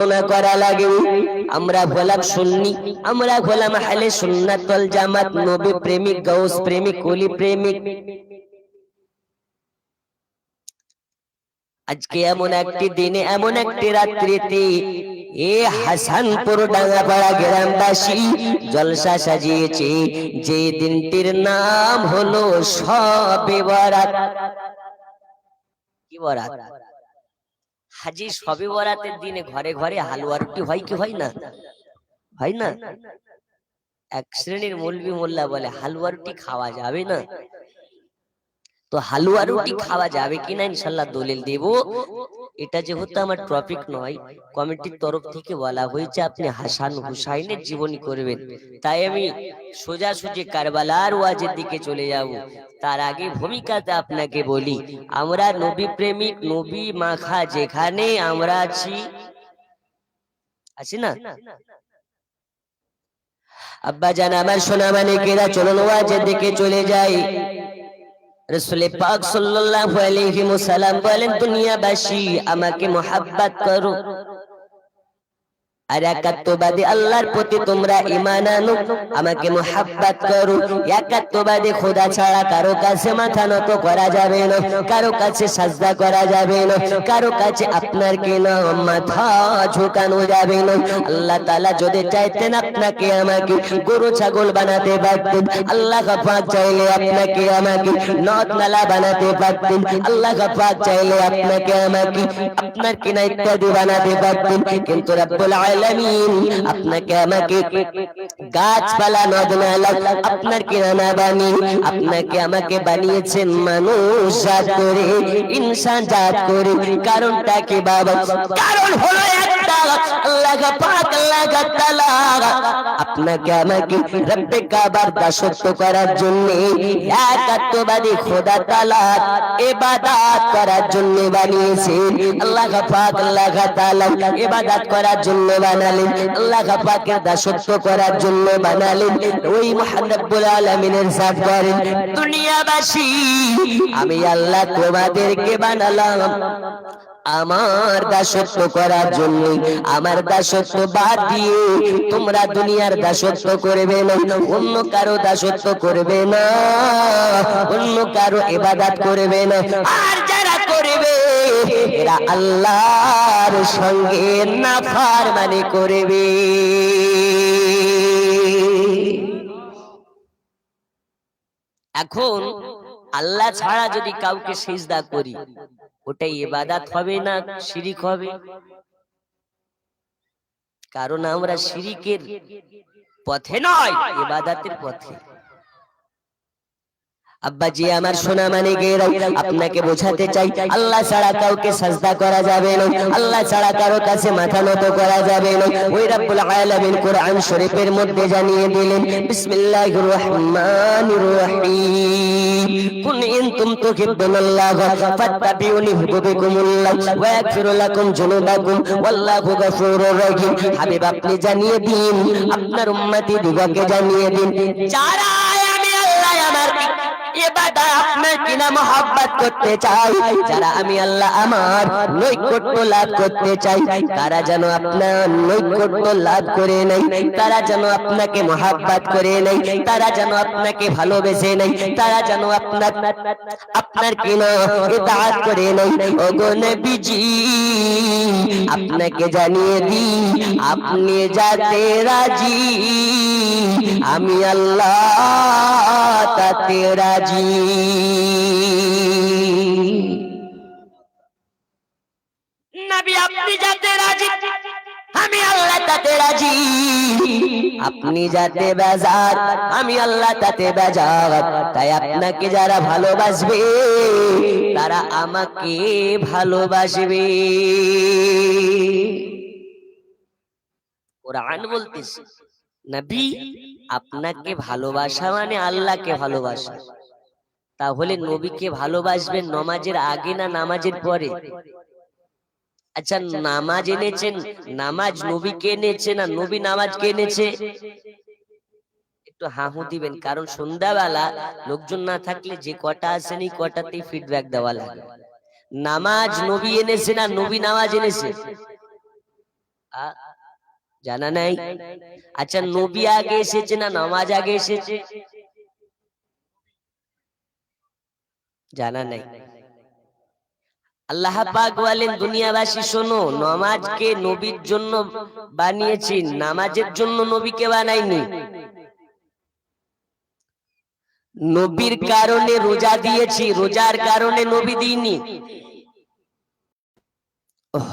করা লাগে। আমরা হলাম সুন্নি, আমরা হলাম আহলে সুন্নাত ওয়াল জামাত, নবী প্রেমিক, গাউস প্রেমিক, ওলি প্রেমিক। আজকে এমন একটি দিনে, এমন একটি রাত্রিতে এ হাসানপুর ডাঙ্গাপাড়া গ্রামবাসী জলসা সাজিয়েছে, যে দিনটির নাম হলো শবে বরাত। কি বরাত? হাজি শবে বরাতের দিনে ঘরে ঘরে হালুয়া রুটি হয় কি হয় না? হয় না? এক শ্রেণীর মৌলবি মোল্লা বলে হালুয়া রুটি খাওয়া যাবে না। তো হালুয়া রুটি খাওয়া যাবে কিনা ইনশাআল্লাহ দলিল দেব। এটা যেহেতু আমার টপিক নয়, কমিটির তরফ থেকে বলা হয়েছে আপনি হাসান হুসাইনের জীবনী করবেন, তাই আমি সোজাসুজি কারবালার ওয়াজের দিকে চলে যাব। তার আগে ভূমিকাতে আপনাকে বলি, আমরা নবী প্রেমিক, নবী মাখা যেখানে আমরা আছি না আব্বা জান আমার সোনা মানিকেরা, চলুন ওয়াজের দিকে চলে যাই। রাসূল পাক সাল্লাল্লাহু আলাইহি ওয়াসাল্লাম বলেন, দুনিয়াবাসী আমাকে মুহাব্বত করো আর একাত্মবাদী আল্লাহর প্রতি তোমরা ঈমান আনো, আমাকে মুহাব্বত করো। একাত্মবাদী খোদা ছাড়া কারো কাছে মাথা নত করা যাবে না, কারো কাছে সাজদা করা যাবে না, কারো কাছে আপনার কেন মাথা ঝুঁকানো যাবে না। আল্লাহ তাআলা যদি চাইতেন আপনাকে আমাকে গরু ছাগল বানাতে পারতেন, আল্লাহ পাক চাইলে আপনাকে আমাকে নদ নালা বানাতে পারতেন, আল্লাহ পাক চাইলে আপনাকে আমাকে আপনার কিনা ইত্যাদি বানাতে পারতেন। কিন্তু রব্বুল আলামিন আপনাকে আমাকে গাছপালা নদ নালা আপনার কিনা না বানিয়ে আপনাকে আমাকে বানিয়েছেন মানুষ জাত করে, ইনসান জাত করে। কারণটা কি বাবা? কারণ হলো একটা, আল্লাহ পাক আল্লাহ তাআলা আপনাকে আমাকে রব্বে কাবার দাসত্ব করার জন্য, একাত্মবাদী খোদা তাআলার ইবাদত করার জন্য বানিয়েছেন। আল্লাহ পাক আল্লাহ তাআলা ইবাদত করার জন্য বানালেন, আল্লাহ পাকের দাসত্ব করার জন্য বানালেন। ওই মহান রব্বুল আলামিনের জাত করেন, দুনিয়াবাসী আমি আল্লাহ তোমাদেরকে বানালাম আমার দাসত্ব করার জন্য। আমার দাসত্ব বাদ দিয়ে তোমরা দুনিয়ার দাসত্ব করবে না, অন্য কারো দাসত্ব করবে না, অন্য কারো ইবাদত করবে না। আর যারা করবে এরা আল্লাহর সঙ্গে নাফরমানি করবে। এখন আল্লাহ ছাড়া যদি কাউকে সিজদা করি, ওটাই ইবাদত হবে না শিরিক হবে? কারণ আমরা শিরিকের পথে নয়, ইবাদতের পথে। আব্বাজি আমার সোনা মানিকেরা, আপনাকে বোঝাতে চাই আল্লাহ ছাড়া কাউকে সাজদা করা যাবে না, আল্লাহ ছাড়া কারো কাছে মাথা নত করা যাবে না। ওই রব্বুল আলামিন কোরআন শরীফের মধ্যে জানিয়ে দিলেন, বিসমিল্লাহির রহমানির রহিম, কুল ইন কুনতুম তুহিব্বুনাল্লাহ ফাত্তাবিউনি ইউহিব্বুকুমুল্লাহ ওয়া ইয়াগফির লাকুম যুনুবাকুম ওয়াল্লাহু গফুরুর রহিম। হাবিব আপনি জানিয়ে দিন, আপনার উম্মতি দিগকে জানিয়ে দিন, যারা আমি আল্লাহ আমার ইবাদত আপনার কিনা মহব্বত করতে চাই, যারা আমি আল্লাহ আমার নৈকট্য লাভ করতে চাই, তারা যেন আপনার নৈকট্য লাভ করে নেই, তারা যেন আপনাকে মহব্বত করে নেই, তারা যেন আপনাকে ভালোবেসে নেই, তারা যেন আপনার কিনা ইতাআত করে নেই। ওগো নবীজি আপনাকে জানিয়ে দিই, আপনি যাতে রাজি আমি আল্লাহ তাতে রাজি। নবী আপনি যাতে রাজি আমি আল্লাহ তাতে রাজি, আপনি যাতে বেজার আমি আল্লাহ তাতে বেজার। তাই আপনাকে যারা ভালোবাসবে তারা আমাকে ভালোবাসবে। কোরআন বলতেছে নবী আপনাকে ভালোবাসা মানে আল্লাহকে ভালোবাসা। তাহলে নবীকে ভালোবাসবেন নামাজের আগে না নামাজের পরে? আচ্ছা নামাজ এনেছেন, নামাজ নবীকে এনেছে না নবী নামাজকে এনেছে? একটু হাহু দিবেন, কারণ সন্ধ্যাবেলা লোকজন না থাকলে যে কটা আসেনি কটাতেই ফিডব্যাক দেওয়া লাগে। নামাজ নবী এনেছে না নবী নামাজ এনেছে? জানা নাই? আচ্ছা, নবী আগে এসেছে না নামাজ আগে এসেছে? জানা নাই। আল্লাহ পাক বলেন, দুনিয়াবাসী শোনো, নামাজকে নবীর জন্য বানিয়েছি, নামাজের জন্য নবীকে বানাইনি। নবীর কারণে রোজা দিয়েছি, রোজার কারণে নবী দিইনি।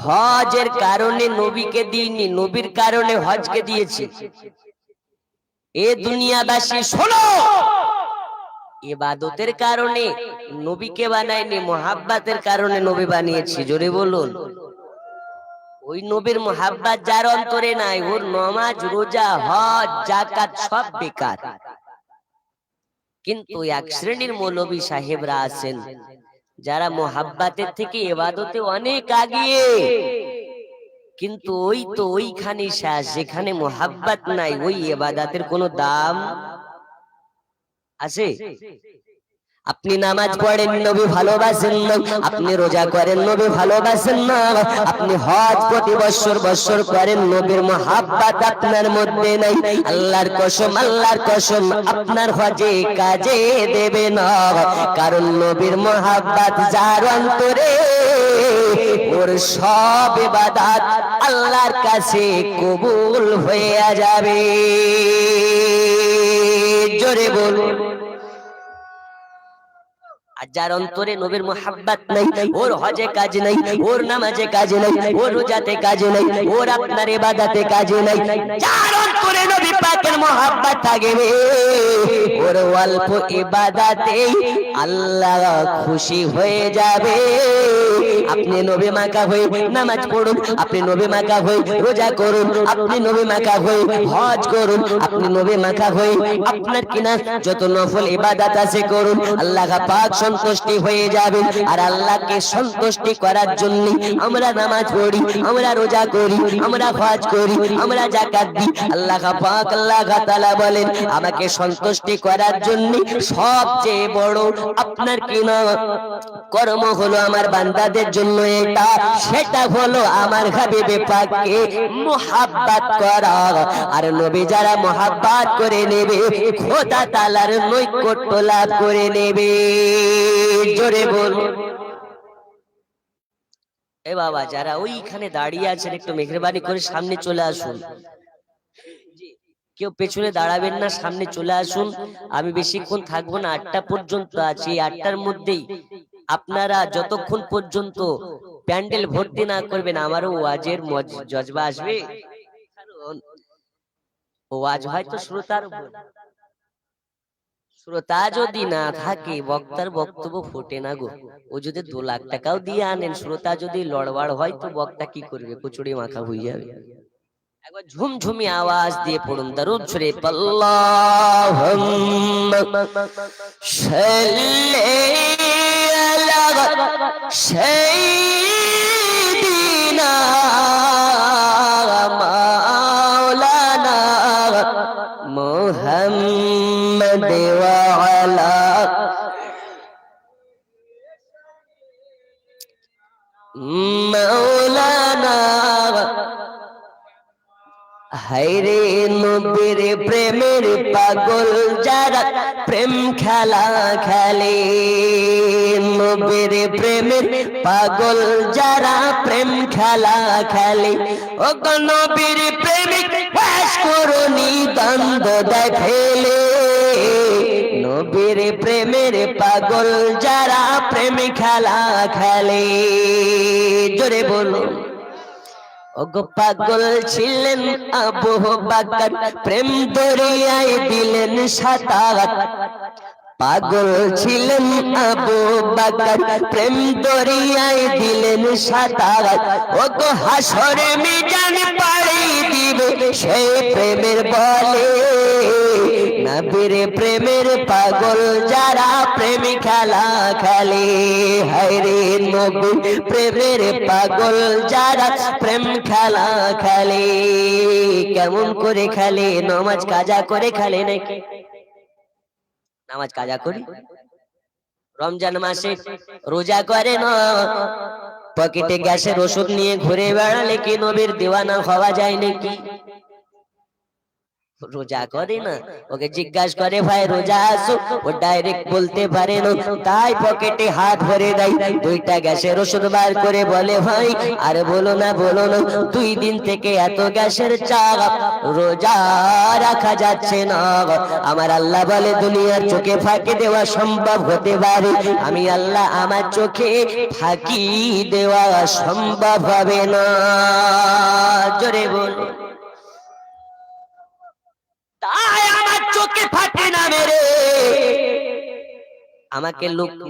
হজের কারণে নবীকে দিইনি, নবীর কারণে হজকে দিয়েছি। এ দুনিয়াবাসী শোনো, ইবাদতের কারণে নবীকে বানাইনি, মুহাব্বতের কারণে নবী বানিয়েছি। জোরে বলুন। ওই নবীর মুহাব্বত যার অন্তরে নাই, ওর নামাজ রোজা হজ যাকাত সব বেকার। কিন্তু এক শ্রেণীর মৌলবী সাহেবরা আছেন যারা মুহাব্বতের থেকে ইবাদতে অনেক আগিয়ে, কিন্তু ওই তো ওইখানে শেষ, যেখানে মুহাব্বত নাই ওই ইবাদতের কোনো দাম আছে? আপনি নামাজ পড়েন, নবী ভালোবাসেন না। আপনি রোজা করেন, নবী ভালোবাসেন না। আপনি হজ প্রতি বছর বছর করেন, নবীর মুহাব্বত আপনার মধ্যে নাই। আল্লাহর কসম, আল্লাহর কসম, আপনার হজে কাজে দেবে না। কারণ নবীর মুহাব্বত যার অন্তরে, ওর সব ইবাদত আল্লাহর কাছে কবুল হয়ে যাবে। জোরে বলুন। আর যার অন্তরে নবীর মুহাব্বত নাই, ওর হজে কাজ নাই, ওর নামাজে কাজ নাই, ওর রোজাতে কাজ নাই, ওর আপনার ইবাদতে কাজ নাই। যার অন্তরে নবী পাকের মুহাব্বত থাকবে, ওর অল্প ইবাদতেই আল্লাহ খুশি হয়ে যাবে। আপনি নবী মাকা হয়ে নামাজ পড়ুন, আপনি নবী মাকা হয়ে রোজা করুন, আপনি নবী মাকা হয়ে হজ করুন, আপনি নবী মাকা হয়ে আপনার কিনা যত নফল ইবাদত আছে করুন, আল্লাহ পাক সন্তুষ্টি হয়ে যাবে। আর আল্লাহকে সন্তুষ্টি করার জন্য আমরা নামাজ পড়ি, আমরা রোজা করি, আমরা হজ করি, আমরা যাকাত দিই। আল্লাহ পাক, আল্লাহ তাআলা বলেন, আমাকে সন্তুষ্টি করার জন্য সবচেয়ে বড় আপনার কিনা কর্ম হলো আমার বান্দাদের জন্য এটা, সেটা হলো আমার হাবিবে পাককে মুহাব্বত করা। আর নবী যারা মুহাব্বত করে নেবে, খোদা তাআলার নৈকট্য লাভ করে নেবে। জোরে বল। এ বাবা, যারা ওইখানে দাঁড়িয়ে আছেন একটু মেহেরবানি করে সামনে চলে আসুন। কেউ পেছনে দাঁড়াবেন না, সামনে চলে আসুন। আমি বেশিক্ষণ থাকবো না, 8টা পর্যন্ত আছি। 8টার মধ্যেই আপনারা যতক্ষণ পর্যন্ত প্যান্ডেল ভর্তি না করবেন, আমারও ওয়াজের জজবা আসবে। ওয়াজ হয়তো শ্রোতার উপর, শ্রোতা যদি না থাকে বক্তার বক্তব্য ফোটে না গো। ও যদি 2 লাখ টাকাও দিয়ে আনেন, শ্রোতা যদি লড়বাড় হয় তো বক্তা কি করবে? কচুরি মাখা হয়ে যাবে। একবার ঝুমঝুমি আওয়াজ দিয়ে পড়ুন দরুদ শরীফ। আল্লাহুম্মা সাল্লি আলা সাইয়্যিদিনা মাওলানা মুহাম্মদ ওয়া আলা মাওলানা। হায়রে নবীর প্রেমের পাগল যারা প্রেম খেলা খেলে, নবীর প্রেমের পাগল যারা প্রেম খেলা খেলে, ও গো নবীর প্রেমিক বাস করুনি দ্বন্দ্ব দেখেলে। নবীর প্রেমের পাগল যারা প্রেম খেলা খেলে। জোরে বলো। ওগো পাগল ছিলেন আবু বকর, প্রেম দরিয়ায় দিলেন সাঁতার। পাগল ছিলেন আবু বকর, প্রেম দরিয়ায় দিলেন সাঁতার। ওগো হাসরে মিজান পাড়ি দিবে সেই প্রেমের বলে। নবীর প্রেমের পাগল যারা প্রেম খেলা খেলে। হায়রে নবীর প্রেমের পাগল যারা প্রেম খেলা খেলে। কেমন করে খেলে? নামাজ কাজা করে খেলে নাকি? নামাজ কাজা করি, রমজান মাসে রোজা করে না, পকেটে গ্যাসের ওষুধ নিয়ে ঘুরে বেড়ালে কি নবীর দিওয়ানা হওয়া যায় নাকি? রোজা করে না, ওকে জিজ্ঞাসা করে ভাই রোজা আছো, ও ডাইরেক্ট বলতে পারে না, তাই পকেটে হাত ভরে দেয়, দুইটা গ্যাসের ওষুধ বার করে বলে ভাই আর বলো না 2 দিন থেকে এত গ্যাসের চাপ, রোজা রাখা যাচ্ছে না। আমার আল্লাহ বলে দুনিয়ার চোখে ফাঁকি দেওয়া সম্ভব হতে পারে, আমি আল্লাহ আমার চোখে ফাঁকি দেওয়া সম্ভব হবে না। জোরে বলো। তাই আমার চোখে ফাঁকি না মেরে আমাকে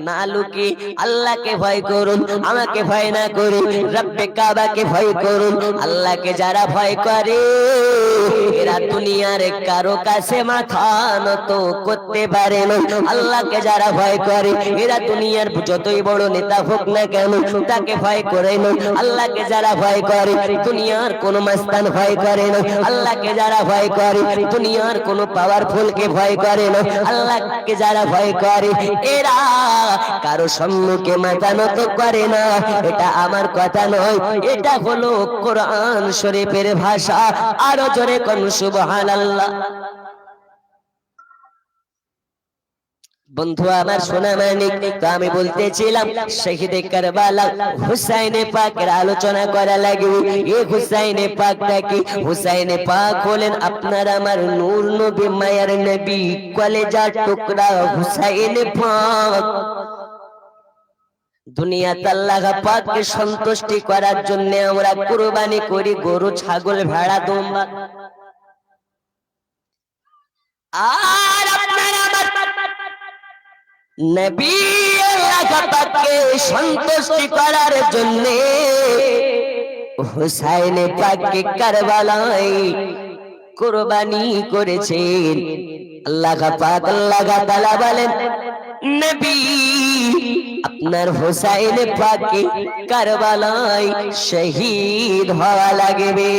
না লুকিয়ে আল্লাহকে ভয় করুন, আমাকে ভয় না করুন, রব্বে কাবাকে ভয় করুন। আল্লাহকে যারা ভয় করে এরা দুনিয়ার কারো কাছে মাথা নত করতে পারে না। আল্লাহকে যারা ভয় করে এরা দুনিয়ার যতই বড় নেতা হোক না কেন তাকে ভয় করে না। আল্লাহকে যারা ভয় করে দুনিয়ার কোনো মাস্তান ভয় করে না। আল্লাহকে যারা ভয় করে দুনিয়ার কোনো পাওয়ারফুলকে ভয় করে না। আল্লাহকে যারা ভয় করে এরা কারো সম্মুখে মাথা নত করে না। এটা আমার কথা নয়, এটা হলো কোরআন শরীফের ভাষা। আরো জোরে কোন সুবহানাল্লাহ। বন্ধু আমার সোনা মানিক, তো আমি বলতেছিলাম শহীদে কারবালা হুসাইনে পাকের আলোচনা করা লাগবে। এই হুসাইনে পাকটা কি? হুসাইনে পাক হলেন আপনার আমার নূর নবী, মায়ার নবী, কলেজার টুকরা হুসাইনে পাক। দুনিয়াতে আল্লাহ পাককে সন্তুষ্টি করার জন্য আমরা কুরবানি করি গরু, ছাগল, ভেড়া, দুম্বা। আর আপনার আমার নবী আল্লাহ পাককে সন্তুষ্টি করার জন্য হুসাইনে পাককে কারবালায় কুরবানি করেছেন। আল্লাহ পাক আল্লাহ তাআলা বলেন নবী আপনার হুসাইনে পাককে কারবালায় শহীদ হওয়া লাগবে।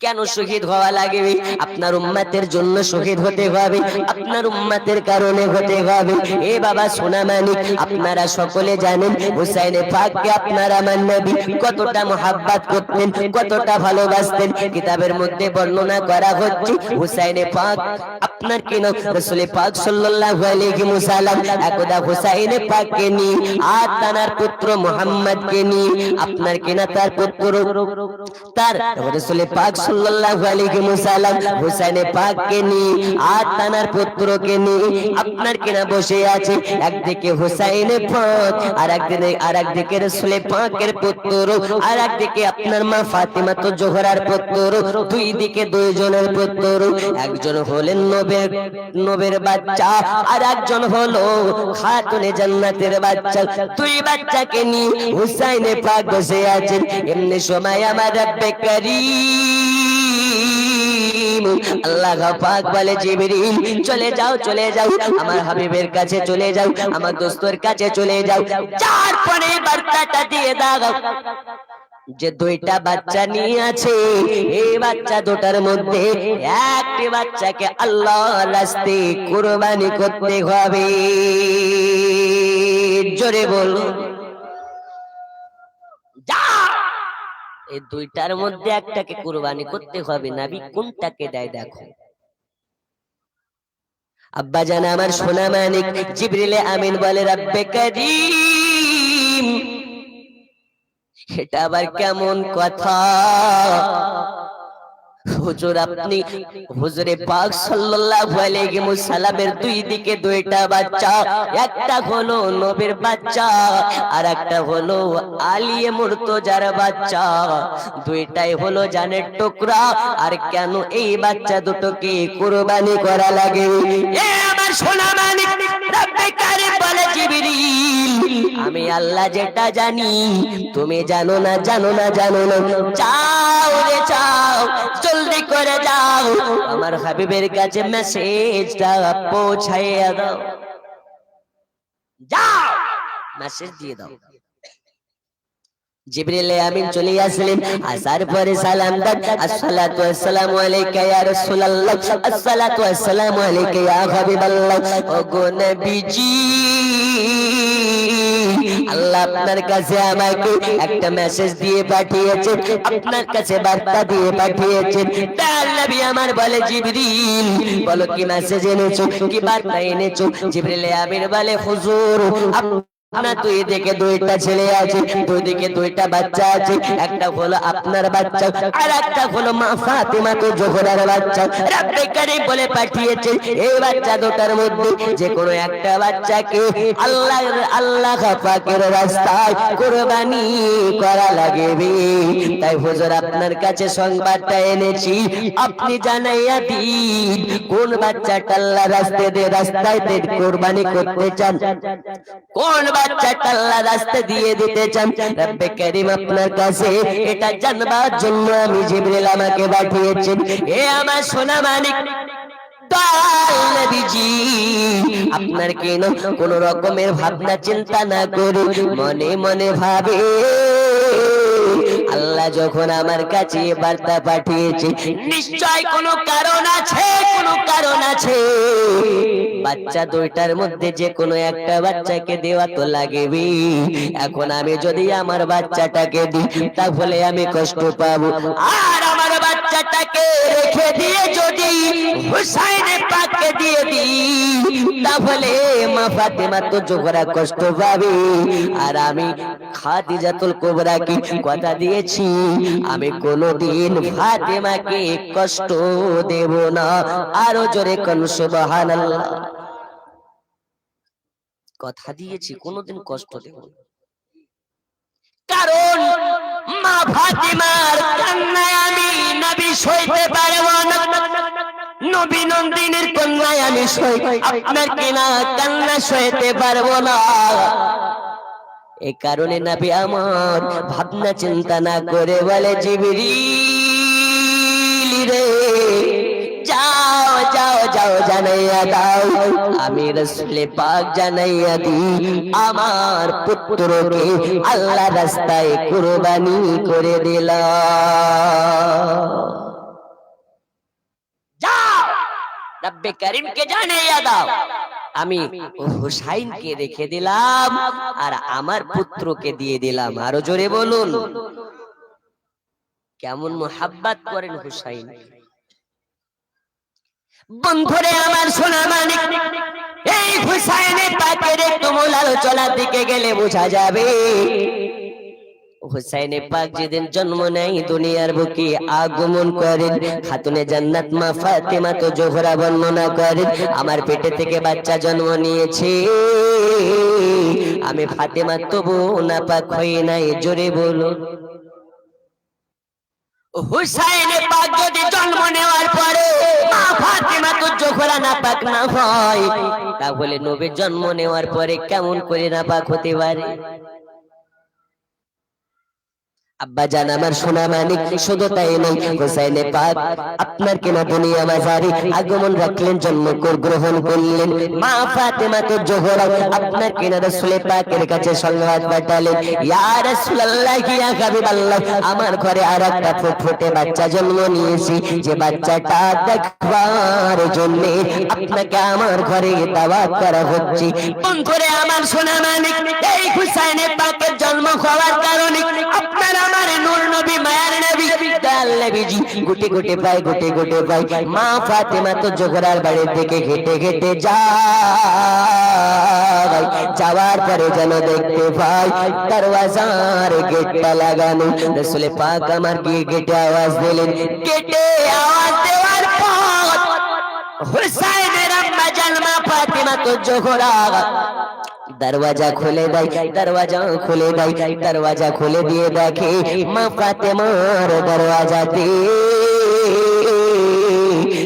কেন শহীদ হওয়া লাগবে? আপনার উম্মতের জন্য শহীদ হতে হবে, আপনার উম্মতের কারণে হতে হবে। এ বাবা সোনা মানিক, আপনারা সকলে জানেন হুসাইনে পাককে আপনার আমার নবী কতটা মুহাব্বত করতেন, কতটা ভালোবাসতেন। কিতাবের মধ্যে বর্ণনা করা হচ্ছে হুসাইনে পাক আপনার কেন রাসূল পাক সাল্লাল্লাহু আলাইহি ওয়াসাল্লাম একদা হুসাইনে পাককে নিয়ে আর তার পুত্র মুহাম্মদকে নিয়ে আপনার কেনা তার পুত্র তার রাসূল পাক সাল্লাল্লাহু আলাইহি ওয়াসাল্লাম হুসাইনে পাককে নিয়ে আর তার পুত্রকে নিয়ে আপনার কেনা বসে আছে। একদিকে হুসাইনে পাক আর একদিকে রাসূল পাকের পুত্র, আর একদিকে আপনার মা ফাতিমা তো জোহরার পুত্র। দুই দিকে দুইজনের পুত্র, একজন হলেন নবীর বাচ্চা আর একজন হলো খাতুনে জান্নাতের বাচ্চা। দুই বাচ্চাকে নিয়ে হুসাইনে পাক বসে আছেন। এমনি সময় আমার রব্বে কারীম আল্লাহ পাক বলে জিবরিল চলে যাও আমার হাবিবের কাছে চলে যাও, আমার দোস্তের কাছে চলে যাও, চার পরে বার্তাটা দিয়ে দাও যে দুইটা বাচ্চা নিয়ে আছে, এই বাচ্চা দুটার মধ্যে একটি বাচ্চাকে আল্লাহর রাস্তে কুরবানি করতে হবে। জোরে বলো যা, এই দুইটার মধ্যে একটাকে কুরবানি করতে হবে। নবী কোনটাকে দেয় দেখো। আব্বা জান আমার সোনা মানিক, জিবরিল আমিন বলে রব্বে কারীম এটা আবার কেমন কথা? হুজুর আপনি হুজুরে পাক সাল্লাল্লাহু আলাইহি ওয়াসাল্লামের দুই দিকে দুইটা বাচ্চা, একটা হলো নবীর বাচ্চা আর একটা হলো আলিয়ে মুর্তজার বাচ্চা, দুইটাই হলো জানের টুকরা। আর কেন এই বাচ্চা দুটোকে কুরবানি করা লাগে? এ আমার সোনা মানিক, রব্বে কারীম বলে জিবরিল আমি আল্লাহ যেটা জানি তুমি জানো না, চাও রে চাও, জলদি করে যাও, আমার হাবিবের কাছে মেসেজটা পৌঁছাইয়া দাও। যাও মেসেজ দিয়ে দাও। জিবরিল আমিন চলে আসলেন, আসার পরে সালাম দেন, আসসালাতু ওয়াসসালামু আলাইকা ইয়া রাসূলুল্লাহ, আসসালাতু ওয়াসসালামু আলাইকা ইয়া হাবিবাল্লাহ। ওগো নবীজি আল্লাহ আপনার কাছে আমাকে একটা মেসেজ দিয়ে পাঠিয়েছেন, আপনার কাছে বার্তা দিয়ে পাঠিয়েছেন। তার নবী আমার বলে, জিবরিল বলো কি মেসেজ এনেছো, কি বার্তা এনেছো? জিবরিল আমির বলে, হুজুর আপনার দুই দিকে দুইটা ছেলে আছে, দুই দিকে দুইটা বাচ্চা আছে, একটা হলো আপনার বাচ্চা আর একটা হলো মা ফাতেমা তো জোহরার বাচ্চা। রব্বে কারীম বলে পাঠিয়েছে এই বাচ্চা দুটার মধ্যে যে কোনো একটা বাচ্চাকে আল্লাহ পাকের রাস্তায় কুরবানি করা লাগবে। তাই হুজুর আপনার কাছে সংবাদটা এনেছি, আপনি জানাইয়া দিন কোন বাচ্চাটা আল্লাহ রাস্তায় কুরবানি করতে চান, কোন বাচ্চাটা আল্লাহ রাস্তা দিয়ে দিতে চান। রব্বে কারীম আপনার কাছে এটা জানবার জন্য আমি জিবরিল আমাকে পাঠিয়েছেন। এ আমার সোনা মানিক আপনার কেন কোন রকমের ভাবনা চিন্তা না করে মনে মনে ভাবে, আল্লাহ যখন আমার কাছে বার্তা পাঠিয়েছে নিশ্চয় কোনো কারণ আছে, কোনো কারণ আছে। বাচ্চা দুইটার মধ্যে যে কোনো একটা বাচ্চাকে দেওয়া তো লাগবে। এখন আমি যদি আমার বাচ্চাটাকে দিই তাহলে আমি কষ্ট পাবো, আর আমার বাচ্চাটাকে রেখে দিয়ে যদি হুসাইনে পাককে দিয়ে দিই তাহলে মা ফাতেমা তো জোহরা কষ্ট পাবে। আর আমি খাদিজাতুল কুবরাকে কথা দিয়েছি আমি কোনোদিন ফাতেমাকে কষ্ট দেব না। আরো জোরে কোন সুবহানাল্লাহ। কথা দিয়েছি কোনোদিন কষ্ট দেব না, কারণ মা ফাতেমার কান্নায় আমি নবী সইতে পারব না। নবী নন্দিনীর কন্যায় আমি আপনার কিনা কান্না সইতে পারবো না। এই কারণে নবী আমার ভাবনা চিন্তা না করে বলে, জিবরিল রে যাও যাও যাও জানাইয়া দাও আমি রাসূল পাক জানাইয়া দিই আমার পুত্রকে আল্লাহ রাস্তায় কুরবানি করে দিলাম। যাও রব্বে কারীমকে জানাইয়া দাও আমি হুসাইনকে রেখে দিলাম আর আমার পুত্রকে দিয়ে দিলাম। আরো জোরে বলুন, কেমন মোহাব্বত করেন হুসাইন। বন্ধুরে আমার সোনা মানিক, এই হুসাইনের পাকের একটু মূল আলোচনার দিকে গেলে বোঝা যাবে হুসাইনে পাক যেদিন জন্ম নেয় দুনিয়ার বুকে আগমন করেন খাতুনে জান্নাত মা ফাতেমা তো জোহরা বর্ণনা করেন, আমার পেটে থেকে বাচ্চা জন্ম নিয়েছে আমি ফাতেমা তবু নাপাক হই নাই। জোরে বলো, হুসাইনে পাক যদি জন্ম নেওয়ার পরে মা ফাতেমা তো জোহরা নাপাক না হয় তাহলে নবী জন্ম নেওয়ার পরে কেমন করে নাপাক হতে পারে? আব্বা জান আমার সোনা মানিক, শুধু তাই নয় হুসাইনে পাক আপনার কেনা দুনিয়া মাঝারে আগমন রাখলেন, জন্ম গ্রহণ করলেন। মা ফাতেমা তো জোহরা আপনার কেনা রাসূল পাকের কাছে সংবাদ পাঠালেন, ইয়া রাসূলুল্লাহ ইয়া হাবিবাল্লাহ আমার ঘরে আরেকটা ফুটফুটে বাচ্চা জন্ম নিয়েছে, যে বাচ্চাটা দেখবার জন্য আপনাকে আমার ঘরে দাওয়াত করা হচ্ছে। বন্ধুরে আমার সোনা মানিক, এই হুসাইনে পাকের জন্ম হওয়ার কারণে আপনার আমার নূর নবী মায়ার নবী দাল নবীজি গুটি গুটি পায় গুটি গুটি পায় মা ফাতেমা তো জোহরার বাড়ির দিকে হেঁটে হেঁটে যায়। যাওয়ার পরে যেন দেখতে পাই দরওয়াজার গেটটা লাগানো। রাসূল পাক আমার গিয়ে গেটে আওয়াজ দিলেন, গেটে আওয়াজ দেওয়ার পর হুসাইনের আম্মা জান মা ফাতেমা তো জোহরা दरवाजा खुले दाई, दरवाजा खुले दाई, दरवाजा खुले दिए देखे मां फातेमार दरवाजा दे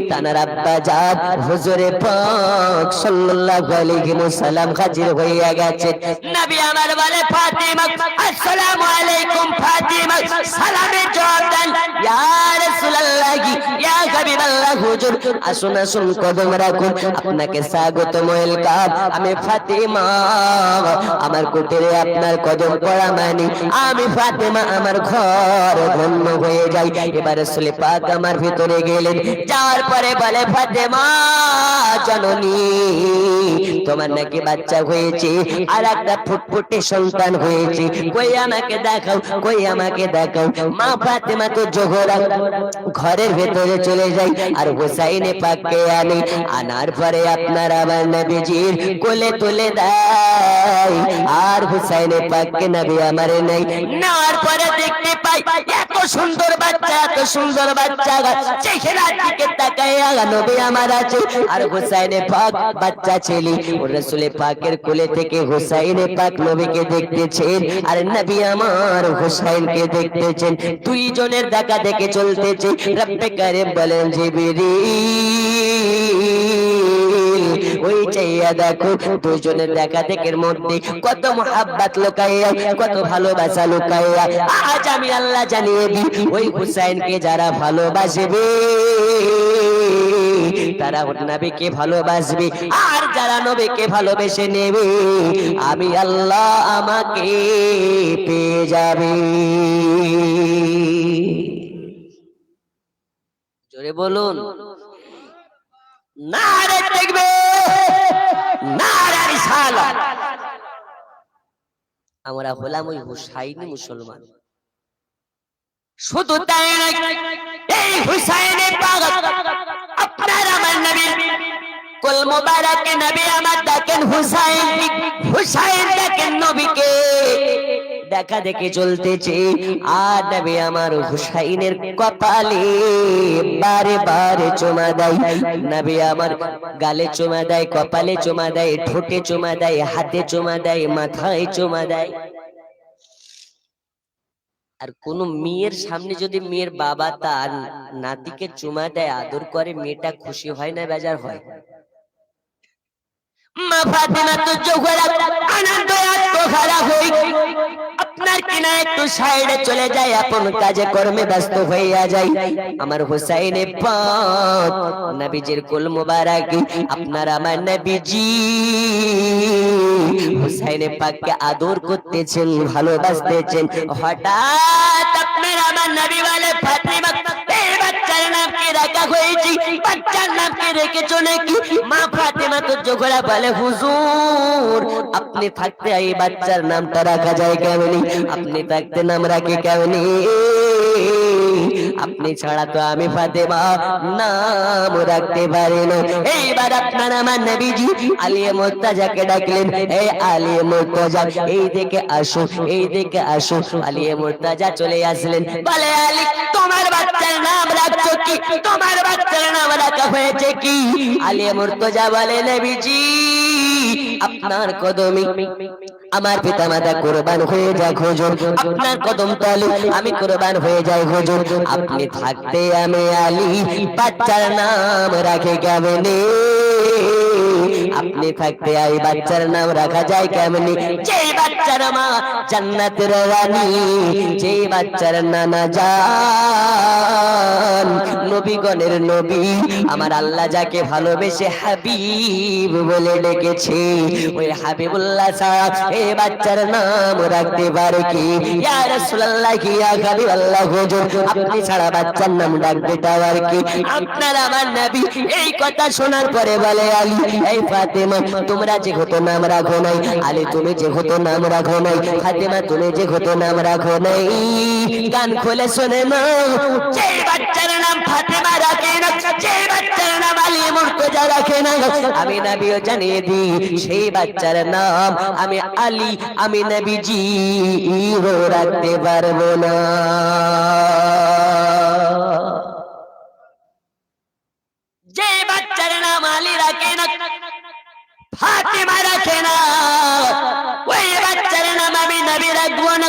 তানার আব্বা জান হুজুরে পাক সাল্লাল্লাহু আলাইহি ওয়াসাল্লাম হাজির হইয়া গেছেন। নবী আমার বলে, ফাতিমা আসসালামু আলাইকুম। ফাতিমা সালামে জবাব দেন, ইয়া রাসূলুল্লাহ ইয়া হাবিবাল্লাহ হুজুর আসুন আসুন কদম রাখুন, আপনাকে স্বাগতম ওয়েলকাম। আমি ফাতেমা, আমার কুটিরে আপনার কদম পড়া মানে আমি ফাতেমা, আমার ঘর ধন্য হয়ে যায়। এবার রাসূল পাক আমার ভিতরে গেলেন, যাওয়ার পরে বলে ফাতেমা জননী তোমার নাকি বাচ্চা হয়েছে, আর একটা ফুটফুটে সন্তান হয়েছে, কই আমাকে দেখাও, কই আমাকে দেখাও। মা ফাতেমা তো জোহরা ঘরের ভেতরে চলে যাই, আর হুসাইনে পাককে আনার পরে আপনার আমার নবীজির কোলে তুলে দেয়, আর হুসাইনে পাককে নবী আমারে নাই নেওয়ার পরে দেখতে পাই এত সুন্দর বাচ্চা, এত সুন্দর বাচ্চা, চেহারার দিকে তাকায়া নবী আমার আছে, আর হুসাইনে পাক বাচ্চা ছেলে। ও রাসূল পাকের কোলে থেকে হুসাইনে পাক নবীকে দেখতেছেন, আর নবী আমার হুসাইনকে দেখতেছেন। দুইজনের দেখা দেখে চলতেছে। রব্বে কারীম বলেন জিবরিল ওই চাইয়া দেখো দুইজনের দেখা দেখের মধ্যে কত মুহাব্বত লুকাইয়া, কত ভালোবাসা লুকাইয়া। আজ আমি আল্লাহ জানিয়ে দিই, ওই হুসাইনকে যারা ভালোবাসবে তারা নবীকে ভালোবাসবে, আর যারা নবীকে ভালোবেসে নেবে আমি আল্লাহ আমাকে পেয়ে যাবে। জোরে বলুন নারে তাকবীর, নারে রিসালাত। আমরা হলাম ওই হুসাইনি মুসলমান। শুধু তাই নয়, এই হুসাইনের পাক আপনার আমার নবী কুল মুবারকে নবী আমার দেখেন হুসাইন, হুসাইন দেখেন নবীকে দেখা দেখে চলতেছে, আর নবী আমার হুসাইনের কপালে বারে বারে চুমা দেয়, নবী আমার গালে চুমা দেয়, কপালে চুমা দেয়, ঠোঁটে চুমা দেয়, হাতে চুমা দেয়, মাথায় চুমা দেয়। আর কোন মেয়ের সামনে যদি মেয়ের বাবা তার নাতিকে চুমা দেয়, আদর করে, মেয়েটা খুশি হয় না বেজার হয়? মা ফাতেমা তো জোহরা আনন্দ আত্মহারা হই আপনার কিনা একটু সাইডে চলে যায়, আপন কাজে কর্মে ব্যস্ত হইয়া যায়। আমার হুসাইনে পাক নবীজির কুল মুবারক, আপনার আমার নবীজি হুসাইনে পাককে আদর করতেছেন, ভালোবাসতেছেন। হঠাৎ আপনার আমার নবী বলে ফাতেমা বাচ্চার নাম কি রাখা হয়েছে, বাচ্চার নাম কি রেখেছো নাকি? মা ফাতেমা তো জোহরা বলে হুজুর আপনি থাকতে এই বাচ্চার নামটা রাখা যায় কেমনি, আপনি থাকতে নাম রাখে কেমনি, আপনি ছাড়া তো আমি ফাতেমা নাম রাখতে পারি না। এইবার আপনার আমার নবীজি আলিয়ে মুর্তাজাকে ডাকলেন, এই আলিয়ে মুর্তাজা এই দিকে আসো, এই দিকে আসো। আলিয়ে মুর্তাজা চলে আসলেন, বলে আলী তোমার বাচ্চার নাম রাখছো কি, তোমার বাচ্চার নাম রাখা হয়েছে কি? আলিয়ে মুর্তাজা বলে নবীজি আপনার কদমে আমার পিতামাতা কুরবান হয়ে যাক হুজুর, আপনার কদম তলে আমি কুরবান হয়ে যাই হুজুর, আপনি থাকতে আমি আলী বাচ্চার নাম রাখে কেমনে, আপনি থাকতে এই বাচ্চার নাম রাখা যায় কেমনে? যে বাচ্চার মা জান্নাতের রানী, যে বাচ্চার নানা জান নবীগণের নবী, আমার আল্লাহ যাকে ভালোবেসে হাবিব বলে ডেকেছে, ওই হাবিবুল্লাহ সাহেব এই বাচ্চার নাম রাখতে পারে কি? ইয়া রাসূলুল্লাহ কি ইয়া হাবিবাল্লাহ হুজুর আপনি ছাড়া বাচ্চার নাম ডাকতে পারে কি? আপনার আমার নবী এই কথা শোনার পরে বলে আলী এই ফাতেমা তোমরা যে হতো নাম রাখো নাই, আলী তুমি যে হতো নাম রাখো নাই, ফাতেমা তুমি যে হতো নাম রাখো নাই, কান খুলে শুনে নাও, যে বাচ্চার নাম ফাতেমা রাখে না, যে বাচ্চার নাম আলী মুর্তজা রাখে না, আমি নবীও জানিয়ে দিই সেই বাচ্চার নাম আমি আলী আমি নবীজি রাখতে পারবো না। যে বাচ্চার নাম আলী রাখে না, ফাতেমা রাখে না, ওই বাচ্চার নাম আমি নবী রাখবো না।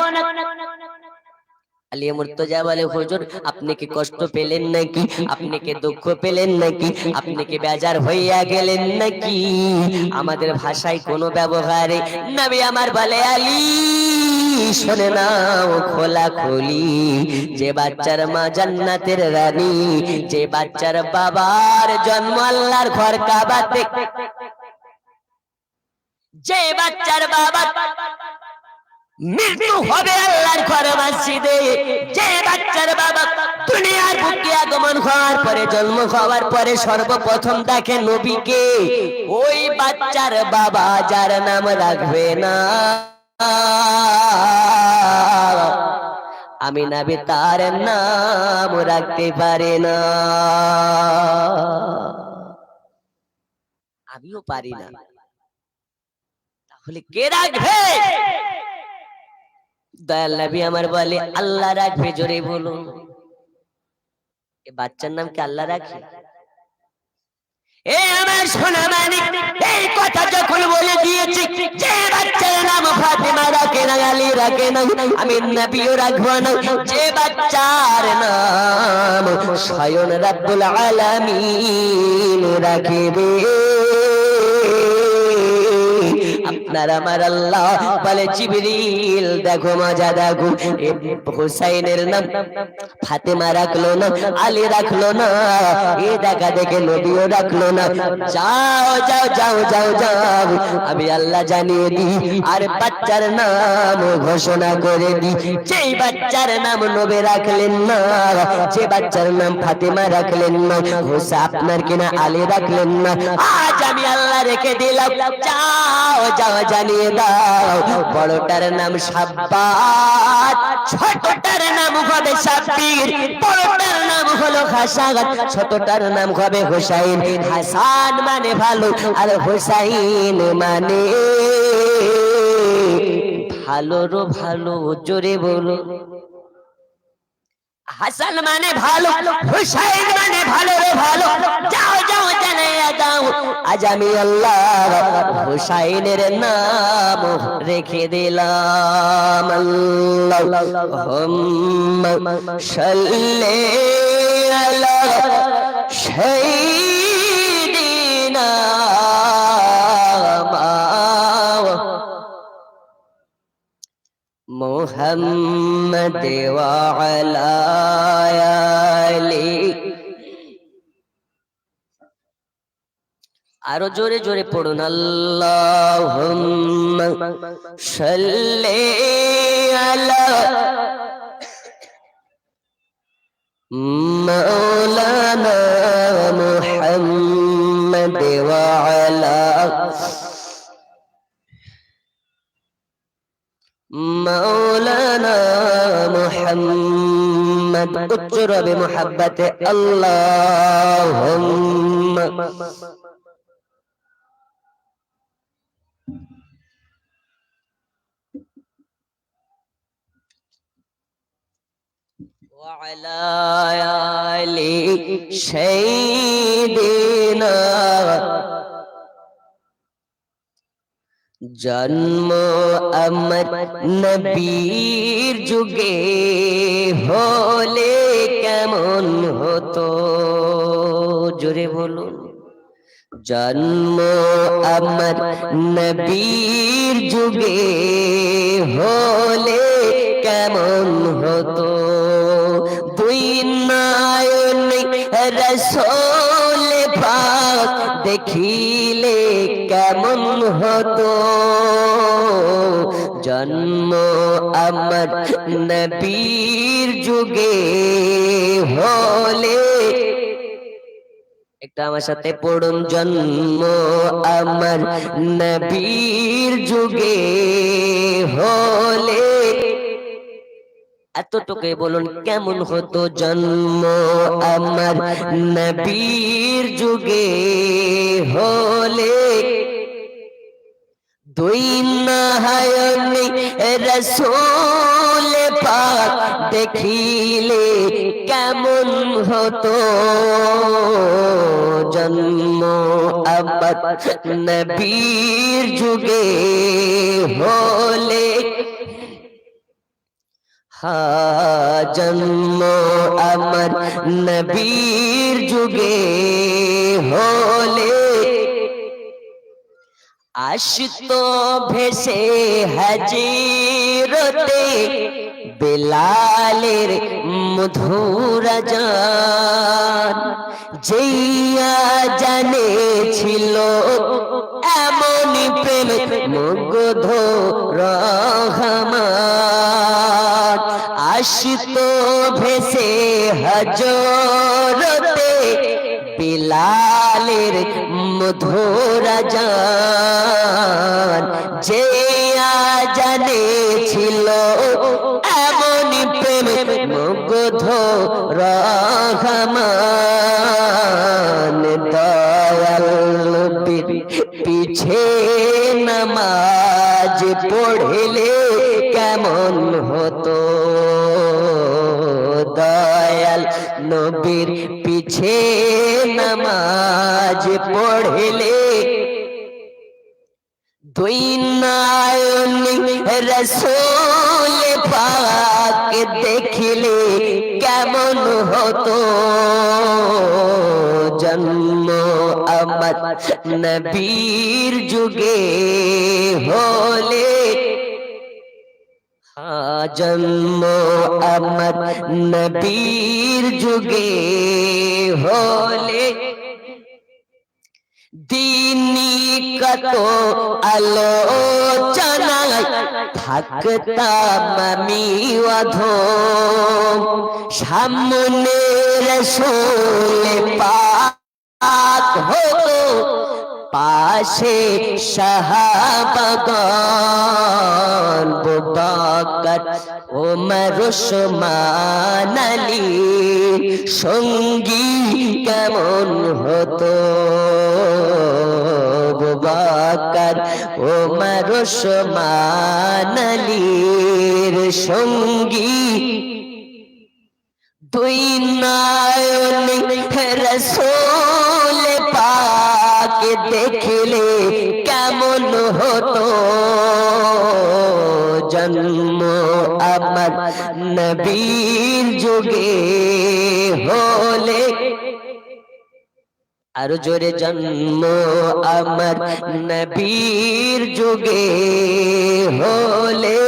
আলিয়া মুর্তজা বলে, হুজুর আপনি কি কষ্ট পেলেন নাকি, আপনি কি দুঃখ পেলেন নাকি, আপনি কি বেজার হইয়া গেলেন নাকি? আমাদের ভাষায় কোনো ব্যবহারে নবী আমার বলে, আলী শোনে নাও খোলা খোলি, যে বাচ্চার মা জান্নাতের রানী, যে বাচ্চার বাবার জন্ম আল্লাহর ঘর কাবাতে, যে বাচ্চার বাবা মৃত্যু হবে আল্লাহর ঘর মসজিদে, যে বাচ্চার বাবা দুনিয়ার বুকে আগমন হওয়ার পরে, জন্ম হওয়ার পরে সর্বপ্রথম দেখে নবীকে, ওই বাচ্চার বাবা যার নাম রাখবে না আমি নবী তার নাম রাখতে পারি না, আমিও পারি না, তাহলে কে রাখবে? দয়াল নবী আমার বলে, আল্লাহ রাখবে। জোরে বলুন, এ বাচ্চার নাম কি আল্লাহ রাখে? এ আমার সোনা মানিক, এই কথা যখন বলে দিয়েছি, যে বাচ্চার নাম ফাতেমা রাখে না, আলী রাখে না, আমি নবীও রাখবো না। যে বাচ্চার নাম স্বয়ং রব্বুল আলামিন রাখবে, আপনার আমার আল্লাহ বলে, জিবরিল দেখো মজা দেখো, হুসাইনের নাম ফাতেমা রাখলো না, আলী রাখলো না, এ দেখা দেখে নবীও রাখলো না। যাও যাও যাও যাও যাও, আমি আল্লাহ জানিয়ে দিই আর বাচ্চার নাম ঘোষণা করে দিই, যেই বাচ্চার নাম নবী রাখলেন না, যে বাচ্চার নাম ফাতেমা রাখলেন না, হুসা আপনার কিনা আলী রাখলেন না, আজ আমি আল্লাহ রেখে দিলাম। যাও যাও জানিয়ে দাও, বড়টার নাম সাব্বাত, ছোটটার নাম হবে সাব্বির, বড়টার নাম হলো হাসান, ছোটটার নাম হবে হুসাইন। হাসান মানে ভালো আর হুসাইন মানে ভালোরও ভালো। জোরে বলো, হাসান মানে ভালো, হুসাইন মানে ভালো রে ভালো। যাও যাও জানাইয়া দাও, আজ আমি আল্লাহ হুসাইনের নাম রেখে দিলাম। আল্লাহুম্মা সাল্লি আলা সাইয়্যিদিনা মুহাম্মদ ওয়া আলা আলি। আরো জোরে জোরে পড়ুন, আল্লাহুম্মা সাল্লি আলা মাওলানা মুহাম্মদ ওয়া আলা মাওলানা মুহাম্মদ। উচ্চ রবে মুহাব্বতে আল্লাহুম্মা ওয়া আলা আলি সাইয়্যিদিনা। জন্ম আমার নবীর যুগে হলে কেমন হতো, জোরে বলুন। জন্ম আমার নবীর যুগে হলে কেমন হতো, দুই নয়নে রাসূল পাক দেখিলে কেমন হতো। জন্ম আমার নবীর যুগে হলে, একটা আমার সাথে পড়ুন, জন্ম আমার নবীর যুগে হলে, এতটুকুই বলুন কেমন হতো। জন্ম আমার নবীর যুগে হলে, দুই নয়নে রাসূল পাক দেখিলে কেমন হতো। জন্ম আমার নবীর যুগে হলে, জন্ম আমার নবীর যুগে হলে আসতো ভেসে হাজিরতে বেলালের মধুর আযান জিয়া জানে ছিল এমন প্রেম মুগ্ধ রহমান আসতো ভেসে হজরতে বেলালের মধুর আযান জিয়া জানে ছিল এমন প্রেম মুগ্ধ রহমান দয়াল নবীর পিছে নামাজ পড়লে কেমন হতো দয়াল নবীর পিছে নামাজ পড়লে দুই নয়ন রাসূল পাক দেখলে কেমন হতো জন্ম আমার নবীর যুগে হলে জন্ম আমার নবীর যুগে হলে দিনী কত আলোচনায় থাকতাম আমি অধম সামনে রাসূল পাক হতো পাশে সাহাবাগণ আবু বকর ওমর ওসমান আলী সঙ্গী কেমন হতো আবু বকর ওমর ওসমান আলীর সঙ্গী দুই নয়ন রাসূল পাক দেখলে কেমন হতো জন্ম আমার নবীর যুগে হলে আর জোরে জন্ম আমার নবীর যুগে হলে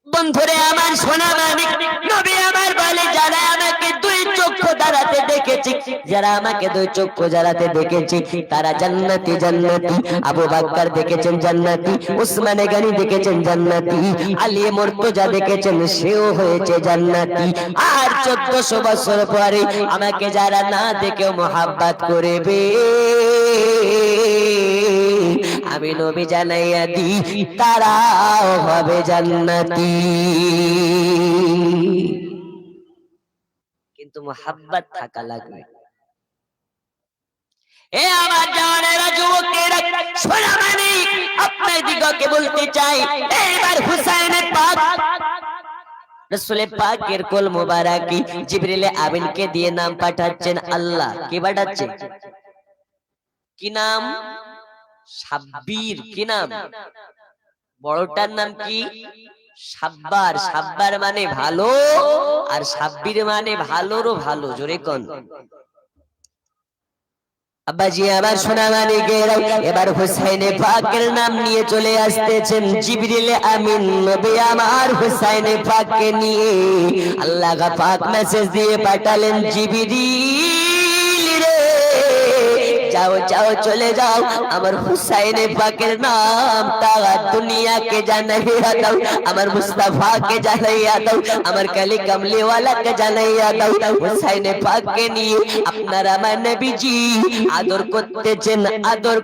বন্ধুরে আমার সোনা মানিক নবী আমার বলে যারা আমাকে দুই চক্ষু জ্বালাতে দেখেছি যারা আমাকে দুই চক্ষু জ্বালাতে দেখেছি তারা জান্নাতি জান্নাতি আবু বকর দেখেছেন জান্নাতি উসমান গনি দেখেছেন জান্নাতি আলী মুর্তজা দেখেছেন সেও হয়েছে জান্নাতি আর 1400 বছর পরে আমাকে যারা না দেখেও মোহাব্বত করবে আমি নবী জানাইয়া দি তারাও হবে জান্নাতি কিন্তু মোহাব্বত থাকা লাগবে এ আমার জানেরা যুবকেরা সোনা মানিক আপনাদেরকে বলতে চাই এবার হুসাইনের পাক রাসূল পাকের কোল মোবারকি জিবরিল আমিনকে দিয়ে নাম পাঠাচ্ছেন আল্লাহ কি পাঠাচ্ছেন কি নাম শাব্বির কি নাম বড়টার নাম কি সাব্বার সাব্বার মানে ভালো আর শাব্বির মানে ভালোরও ভালো জোরে কোন আব্বাজি আমার সোনা মানিকেরা এবার হুসাইনে পাকের নাম নিয়ে চলে আসতেছেন জিবরিল আমিন নবী আমার হুসাইনে পাককে নিয়ে আল্লাহ পাক মেসেজ দিয়ে পাঠালেন জিবরিল যাও যাও চলে যাও আমার হুসাইনে পাকের নাম তারা দুনিয়াকে জানাইয়া দাও আমার মুস্তাফাকে জানাইয়া দাও আমার কালি কামলিওয়ালাকে জানাইয়া দাও হুসাইনে পাককে নিয়ে আপনারা আমার নবীজি আদর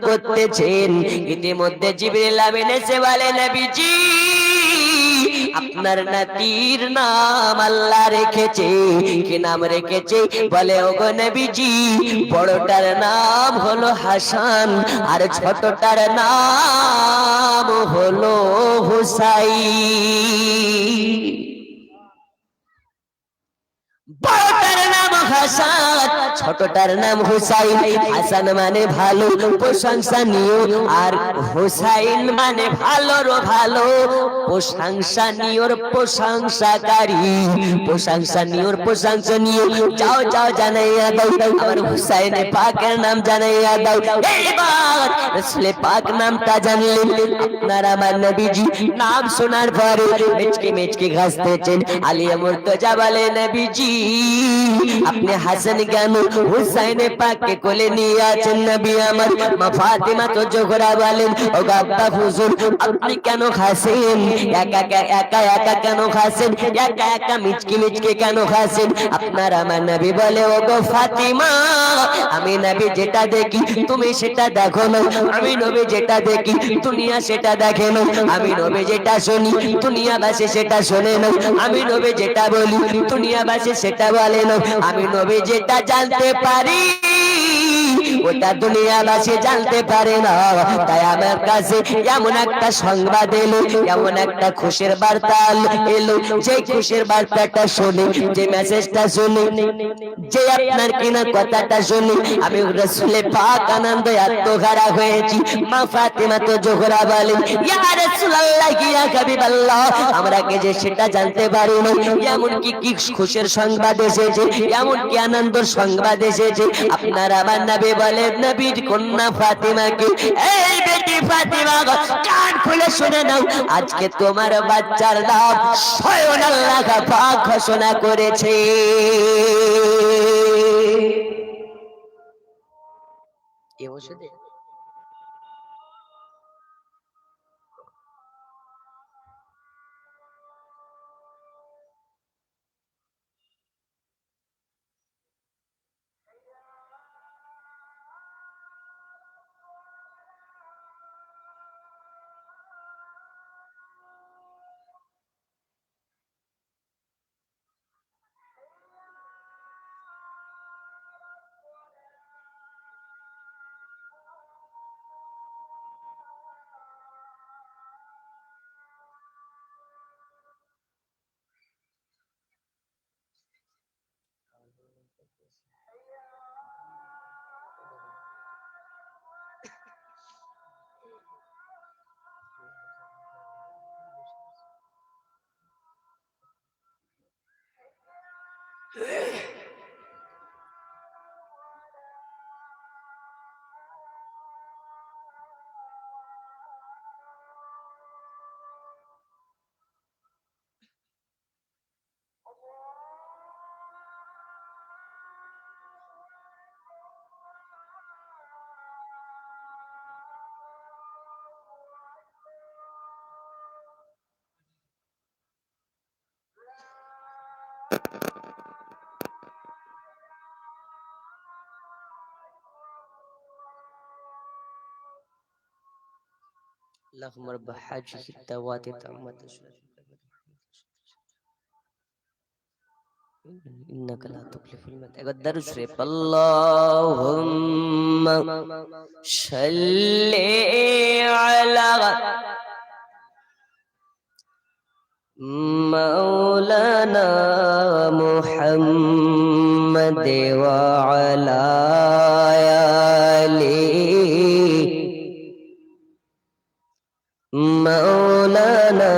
করতেছেন ইতিমধ্যে জিবরিল আমিন এসে বলে নবীজি আপনার নাতির নাম আল্লাহ রেখেছে কি নাম রেখেছে বলে ওগো নবীজি বড়টার নাম হলো হাসান আর ছোটটার নাম হলো হুসাইন বড়টার নাম হাসান, ছোটটার নাম হুসাইন। হাসান মানে ভালো, প্রশংসনীয়, আর হুসাইন মানে ভালোর ভালো, প্রশংসনীয়র প্রশংসাকারী, প্রশংসনীয়র প্রশংসনীয়। যাও যাও জানাইয়া দাও আমার হুসাইন পাকের নাম জানাইয়া দাও। এইবার রাসূল পাক নামটা জানলেন। আপনার আমার নবীজি নাম শোনার পরে মেচকে মেচকে হাসতেছেন। আলিয়া মুর্তজা বলে, নবীজি আপনি হাসান কেন, হুসাইন পাককে কোলে নিয়ে আছেন নবী আমার। মা ফাতিমা তো জোহরা বলেন, ও আব্বা হুজুর আপনি কেন হাসেন, একা একা একা কেন হাসেন, একা একা মিচকি মিচকি কেন হাসেন? আপনার আমার নবী বলে, ও গো ফাতিমা আমি নবী যেটা দেখি তুমি সেটা দেখো না, আমি নবী যেটা দেখি দুনিয়া সেটা দেখে না, আমি নবী যেটা শুনি দুনিয়াবাসী সেটা শোনে না, আমি নবী যেটা বলি দুনিয়াবাসী সেটা বলে না, আমি নবী যেটা জানতে পারি ওটা দুনিয়াবাসী জানতে পারে না। তাই আমার কাছে এমন একটা সংবাদ এলো, এমন একটা খুশির বার্তা এলো, যে খুশির বার্তাটা শুনে, যে মেসেজটা শুনে, যে আপনার কিনা কথাটা শুনে আমি রাসূল পাক আনন্দে আত্মহারা হয়েছি। মা ফাতিমা তো জোহরা বলেন, ইয়া রাসূলুল্লাহ ইয়া হাবিবাল্লাহ আমরা কে যে সেটা জানতে পারি না, এমন কি কি খুশির সংবাদ এসেছে, এমন কি আনন্দের সংবাদ এসেছে। আপনার আমার নবী বলেন, নবীর কন্যা ফাতিমাকে, এই বেটি ফাতিমা কান খুলে শুনে নাও, আজকে তোমার বাচ্চার নাম স্বয়ং আল্লাহ পাক ঘোষণা করেছে। এ বসে দে اللهم رب حاجه التوات تامة إنك لا تخلف الميعاد একবার দরুদ শরীফ اللهم صل على مولانا محمد وعلى آله مولانا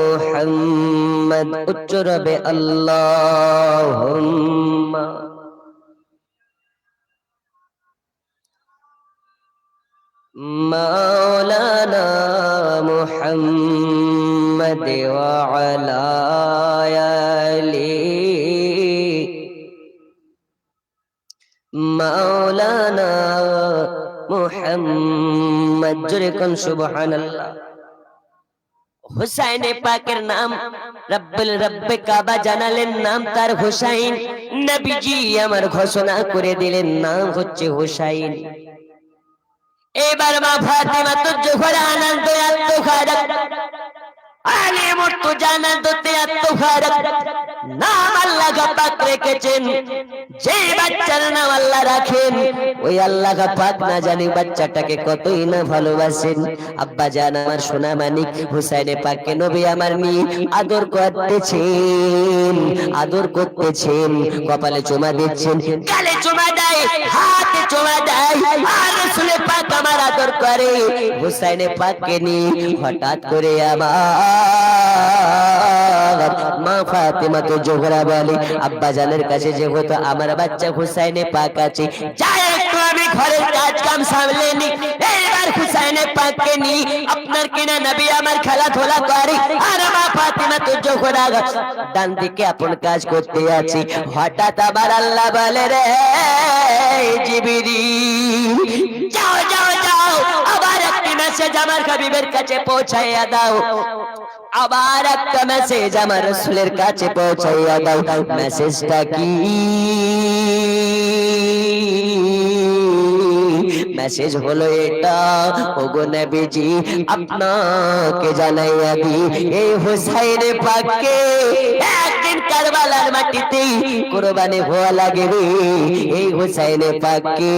محمد উচ্চরবে আল্লাহুম্মা مولانا محمد وعلى آله مولانا محمد جركن سبحان الله হুসাইন পাকের নাম রব্বে কাবা জানালেন, নাম তার হুসাইন। নবীজি আমার ঘোষণা করে দিলেন নাম হচ্ছে হুসাইন। এবার মা ফাতিমা তো জোহরা আনন্দ আত্মহারা, আলী মুর্তজা আনন্দতে আত্মহারা, নাম আল্লাহ পাক রেখেছেন। যে বাচ্চার নাম আল্লাহ রাখেন ওই আল্লাহ পাক না জানি বাচ্চাটাকে কতই না ভালোবাসেন। আব্বা জান আমার সোনা মানিক হুসাইনে পাককে নবী আমার নিয়ে আদর করতেছেন, আদর করতেছেন, কপালে চুমা দিচ্ছেন, গালে চুমা দেয়, হাতে চুমা দেয়, আর রাসূল পাক আমার আদর করে। হুসাইনে পাককে নিয়ে হঠাৎ করে আমার মা ফাতেমা তো জোহরা বলে আব্বা জানের কাছে যেহেতু আমার বাচ্চা হুসাইনে পাক আছে, যাই একটু আমি ঘরের কাজ কাম সামলে নি, এবার হুসাইনে পাককে নি আপনার কিনা নবী আমার খেলাধুলা করে। আর মা ফাতেমা তো জোহরা ডান দিকে আপন কাজ করতে আছে। হঠাৎ আবার আল্লাহ বলে রে জিবরিল যাও যাও যাও, আবার একটি মেসেজ আমার হাবিবের কাছে পৌঁছাইয়া দাও, আবার একটা মেসেজ আমার রাসূলের কাছে পৌঁছাইয়া দাও। মেসেজটা কি? মেসেজ হলো এটা, ওগো নবীজি আপনাকে জানাইয়া দি এই হুসাইন পাককে একদিন কারবালার মাটিতে কুরবানি হওয়া লাগবে। এই হুসাইন পাককে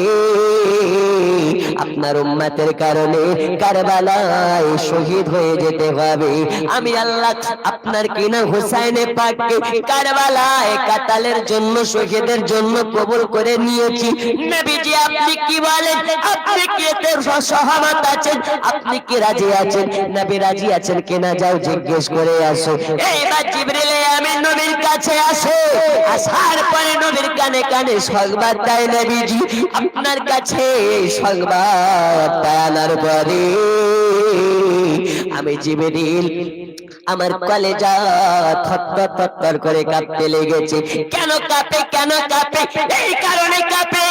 আপনার উম্মতের কারণে কারবালায় শহীদ হয়ে যেতে হবে। আমি আল্লাহ আপনার কিনা হুসাইন পাককে কারবালায় কাতালের জন্য শহীদের জন্য কবুল করে নিয়েছি। নবীজি আপনি কি বলেন? আপনি কি এতে সহমত আছেন? আপনি কি রাজি আছেন? নবী রাজি আছেন কিনা যাও জিজ্ঞেস করে আসো। এইবার জিবরিল আমিন নবীর কাছে আসে, আসার পরে নবীর কানে কানে সংবাদ দেয় নবীজি আপনার কাছে সংবাদ আনার পরে আমি জিবরিল আমার কলেজা থরথর থরথর করে কাঁপতে লেগেছে। কেন কাঁপে? কেন কাঁপে? এই কারণে কাঁপে,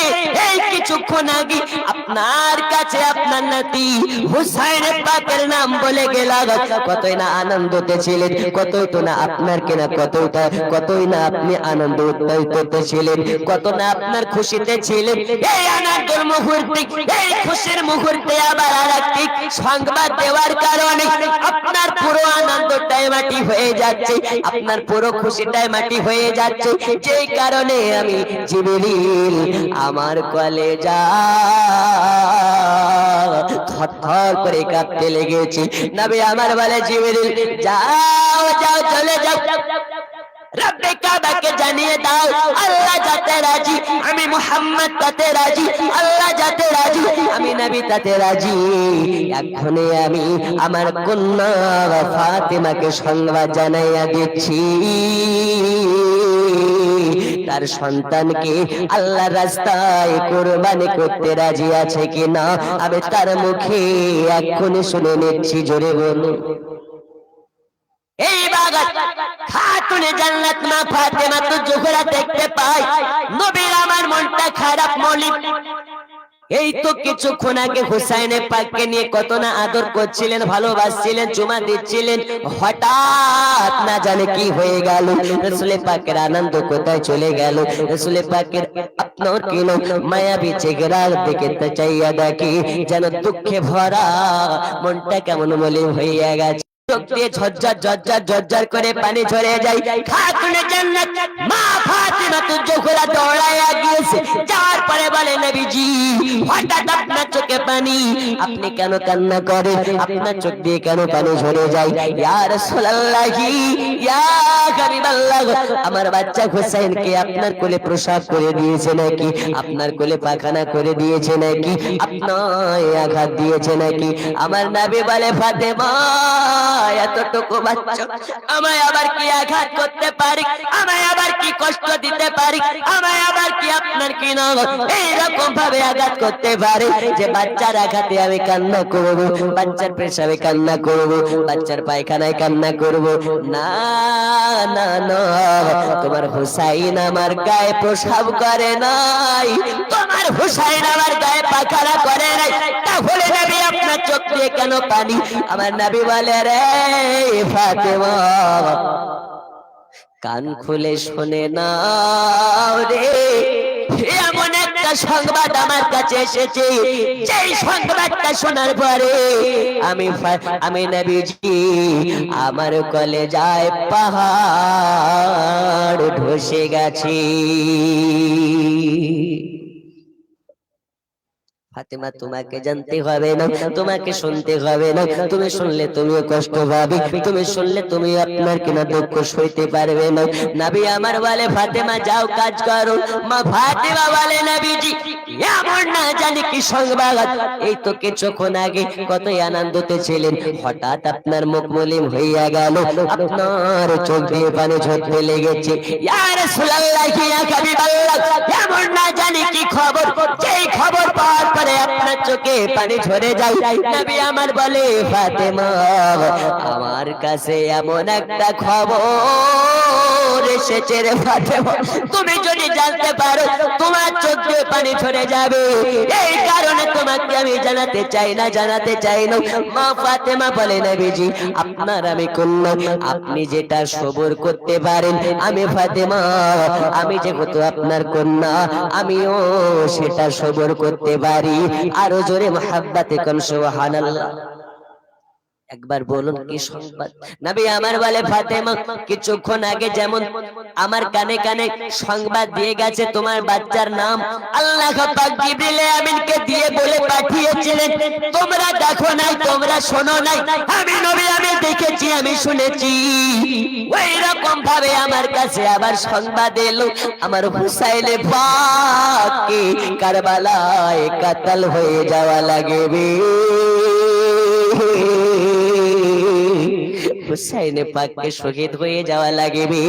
এই কিছুক্ষণ আগে আপনার কাছে আপনার নাতি হুসাইন পাকের নাম বলে গেলাম, কতই না আনন্দতে ছিলেন, কতই তো না আপনার কিনা কতই না আপনি আনন্দ উত্তেজিত ছিলেন, কত না আপনার খুশিতে ছিলেন। এই আনন্দের মুহূর্তে, এই খুশির মুহূর্তে আবার আরেকটি সংবাদ দেওয়ার কারণে আপনার পুরো আনন্দটাই মাটি হয়ে যাচ্ছে, আপনার পুরো খুশিটাই মাটি হয়ে যাচ্ছে। যেই কারণে আমি জিবরিল আমার কলেজা থরথর করে কাঁপতে লেগেছি। নবী আমার বলে জিবরিল যাও যাও চলে যাও, রব্বে কাবাকে জানিয়ে দাও আল্লাহ যাতে রাজি, আমি মুহাম্মদ তাতে রাজি, আল্লাহ যাতে রাজি, আমি নবী তাতে রাজি। এখনই আমি আমার কন্যা ফাতেমাকে সংবাদ জানাইয়া দিচ্ছি তার সন্তানকে আল্লাহ রাস্তায় কুরবানি করতে রাজি আছে কিনা আমি তার মুখে এখনই শুনে নিচ্ছি। জোরে বলুন। এই বাগান খাতুনে জান্নাত মা ফাতেমা তো জোহরা দেখতে পায় নবীর আমার মনটা খারাপ মলিন। এই তো কিছুক্ষণ আগে হুসাইন পাককে নিয়ে কত না আদর করছিলেন, ভালোবাসছিলেন, চুমা দিচ্ছিলেন, হঠাৎ না জানে কি হয়ে গেল। রাসূল পাকের আনন্দ কোথায় চলে গেল? রাসূল পাকের আপনার কেন মায়াবী চেহারার দিকে চাইয়া দেখি যেন দুঃখে ভরা মনটা কেমন মলিন হইয়া গেছে। চোখ দিয়ে ঝরঝর ঝরঝর ঝরঝর করে পানি ঝরে যায়। খাতুনে জান্নাত মা ফাতেমা তো জোহরা দৌড়াইয়া গিয়েছে, যাওয়ার পরে বলে নবীজি হঠাৎ আপনার চোখে পানি, আপনি কেন কান্না করেন? আপনার চোখ দিয়ে কেন পানি ঝরে যায়? ইয়া রাসূলুল্লাহি ইয়া হাবিবাল্লাহ, আমার বাচ্চা হুসাইনকে আপনার কোলে প্রসাব করে দিয়েছে নাকি? আপনার কোলে পাখানা করে দিয়েছে নাকি? আপনার আঘাত দিয়েছে নাকি? আমার নবী বলে ফাতেমা এতটুকু বাচ্চা আমায় আবার কি আঘাত করতে পারি? আমায় আবার কি কষ্ট দিতে পারি? আমায় আবার কি আপনার কি না এইরকম ভাবে আঘাত করতে পারে যে বাচ্চার আঘাতে আমি কান্না করব, বাচ্চার পেশাবে কান্না করব, বাচ্চার পায়খানায় কান্না করব? না না না, তোমার হুসাইন আমার গায়ে প্রসাব করে নাই, তোমার হুসাইন আমার গায়ে পায়খানা করে নাই, তাহলে নবী আপনার চোখ দিয়ে কেন পানি? আমার নবী বলে রে ফাতেমা কান খুলে শুনে নাও রে, এমন একটা সংবাদ আমার কাছে এসেছে, যেই সংবাদটা শোনার পরে আমি নবীজি আমার কলেজায় পাহাড় ধসে গেছে। ফাতেমা, তোমাকে জানতে হবে না, তোমাকে শুনতে হবে না। তুমি শুনলে তুমিও কষ্ট পাবে, তুমি শুনলে তুমি আপনার কিনা দুঃখ সইতে পারবে না। নবী আমার বলে, ফাতেমা যাও কাজ করো। মা ফাতেমা বলে, নবীজি এমন না জানি কি সংবাদ, এই তো কিছুক্ষণ আগে কতই আনন্দতে ছিলেন, হঠাৎ আপনার মুখ মলিন হইয়া গেল, আপনার চোখ দিয়ে পানি ঝরতে লেগেছে। ইয়া রাসূলুল্লাহ, ইয়া হাবিবাল্লাহ, এমন না জানি কি খবর, যেই খবর পাওয়ার পরে আপনার চোখে পানি ঝরে যায়। নবী আমার বলে, ফাতেমা আমার কাছে এমন একটা খবর এসেছে রে ফাতেমা, তুমি যদি জানতে পারো তোমার চোখ দিয়ে পানি ঝরে যাবে, এই কারণে তোমাকে আমি জানাতে চাই না। মা ফাতেমা বলে, নবীজি আপনার আমি কন্যা, আপনি যেটা সবর করতে পারেন, আমি ফাতেমা আমি যেহেতু আপনার কন্যা, আমিও সেটা সবর করতে পারি। আরো জোরে মুহাব্বতে কোন সুবহানাল্লাহ। একবার বলুন কি সংবাদ? নবী আমার বলে, ফাতেমা কিছুক্ষণ আগে যেমন আমার কানে কানে সংবাদ দিয়ে গেছে, তোমার বাচ্চার নাম আল্লাহ পাক জিবরিল আমিনকে দিয়ে বলে পাঠিয়েছিলেন, তোমরা দেখো নাই, তোমরা শোনো নাই, আমি নবী আমি দেখেছি, আমি শুনেছি। ওই রকম ভাবে আমার কাছে আবার সংবাদ এলো, আমার হুসাইনে পাককে কারবালায় কাতল হয়ে যাওয়া লাগবে। হুসাইনে পাককে শহীদ হয়ে যাওয়া লাগবে,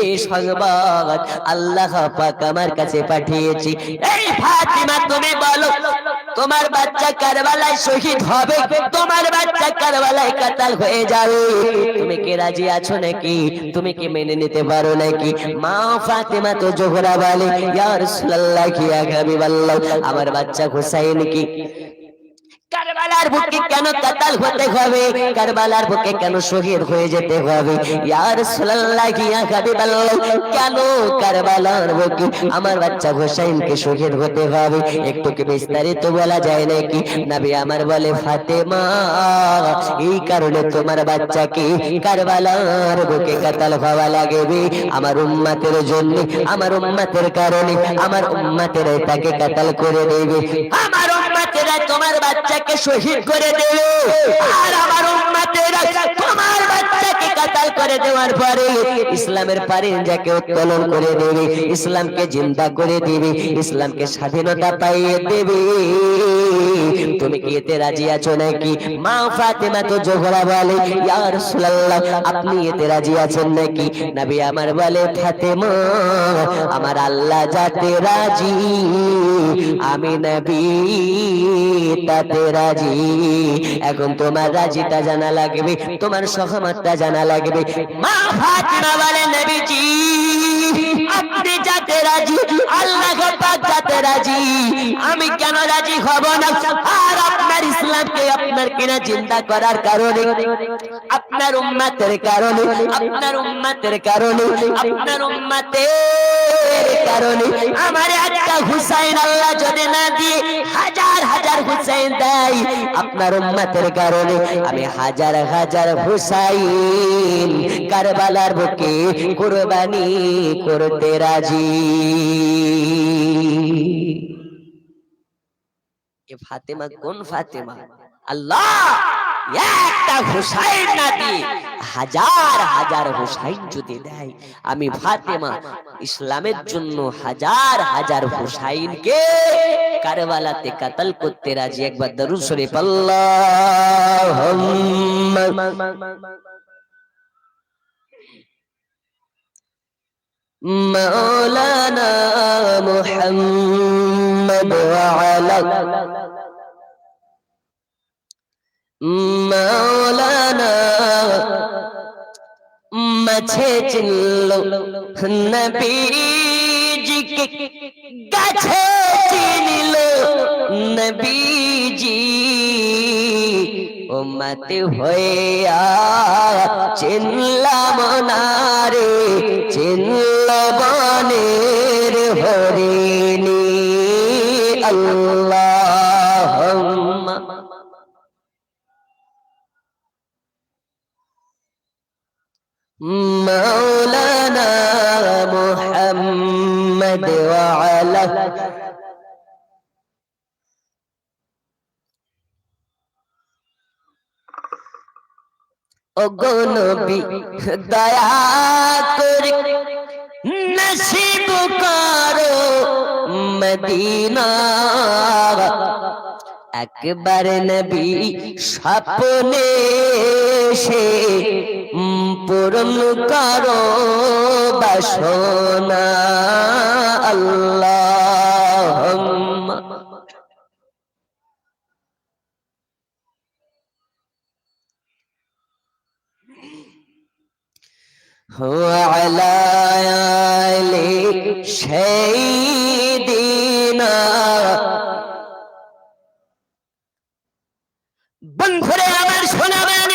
এই সংবাদ আল্লাহ পাক আমার কাছে পাঠিয়েছি। এই ফাতিমা তুমি বলো, তোমার বাচ্চা কারবালায় শহীদ হবে, তোমার বাচ্চা কারবালায় কাতাল হয়ে যাবে, তুমি কি রাজি আছো নাকি? তুমি কি মেনে নিতে পারো নাকি? মা ফাতিমা তো জোহরা বলে, ইয়া রাসূলুল্লাহ, ইয়া হাবিবাল্লাহ, আমার বাচ্চা হুসাইন কি কারবালার বুকে কেন কাতাল হতে হবে, কারবালার বুকে কেন শহীদ হয়ে যেতে হবে? ইয়া রাসূলুল্লাহ, ইয়া হাবিবাল্লাহ, কেন কারবালার বুকে আমার বাচ্চা হুসাইনকে শহীদ হতে হবে, একটু কি বিস্তারিত বলা যায় নাকি? নবী আমার বলে, ফাতেমা এই কারণে তোমার বাচ্চাকে কারবালার বুকে কাতাল হওয়া লাগবে, আমার উম্মতের জন্য, আমার উম্মতের কারণে, আমার উম্মতের তাকে কাতাল করে দেবে, আমার উম্মতেরা তোমার বাচ্চাকে শহীদ করে দেবে, আর আমার উম্মতেরা তোমার বাচ্চাকে কাতাল করে দেওয়ার পরে ইসলামের পারিজাকে উত্তোলন করে দেবে, ইসলামকে জিন্দা করে দেবে, ইসলামকে স্বাধীনতা পাইয়ে দেবে। তুমি কি এতে রাজি আছো নাকি? মা ফাতেমা তো জোহরা বলে, ইয়া রাসূলুল্লাহ, আপনি এতে রাজি আছেন নাকি? নবী আমার বলে, ফাতেমা আমার আল্লাহ যাতে রাজি, আমি নবী তাতে রাজি। এখন তোমার রাজিটা জানা লাগবে, তোমার সহমতটা জানা লাগবে। মা ফাতিমা বলে, নবীজি আপনি যাতে রাজি, আল্লাহ পাক যাতে রাজি, আমি কেন রাজি হব না? আর আপনার ইসলামকে আপনার কিনা চিন্তা করার কারণে, আপনার উম্মতের কারণে, আপনার উম্মতের কারণে, আপনার উম্মতের কারণে আমার একটা হুসাইন আল্লাহ যদি না দিয়ে হাজার হাজার হুসাইন দেয়, আপনার উম্মতের কারণে আমি হাজার হাজার হুসাইন কারবালার বুকে কুরবানি করতে রাজি। এ ফাতেমা কোন ফাতেমা? আল্লাহ একটা হুসাইন না দিয়ে হাজার হাজার হুসাইন যদি দেয়, আমি ফাতেমা ইসলামের জন্য হাজার হাজার হুসাইনকে কারবালাতে কাতল করতে রাজি। একবার দরুদ শরীফ আল্লাহুম্মা মাওলানা মুহাম্মদ ওয়া আলা মাওলানা মাঝে চিনল নবীজিকে গাছে চিনল নবীজি, উম্মত হইয়া চিনলাম না রে, চিনল বনের হরিণী। মুহাম্মদ ওয়া আলা ও গো নবী দয়া করে নসিব করো মদিনা একবার নবী স্বপ্নে সে পূরণ করো বাসনা আল্লাহুম্মা وعلى آل سيدنا বন্ধুরে আমার শোনাবেন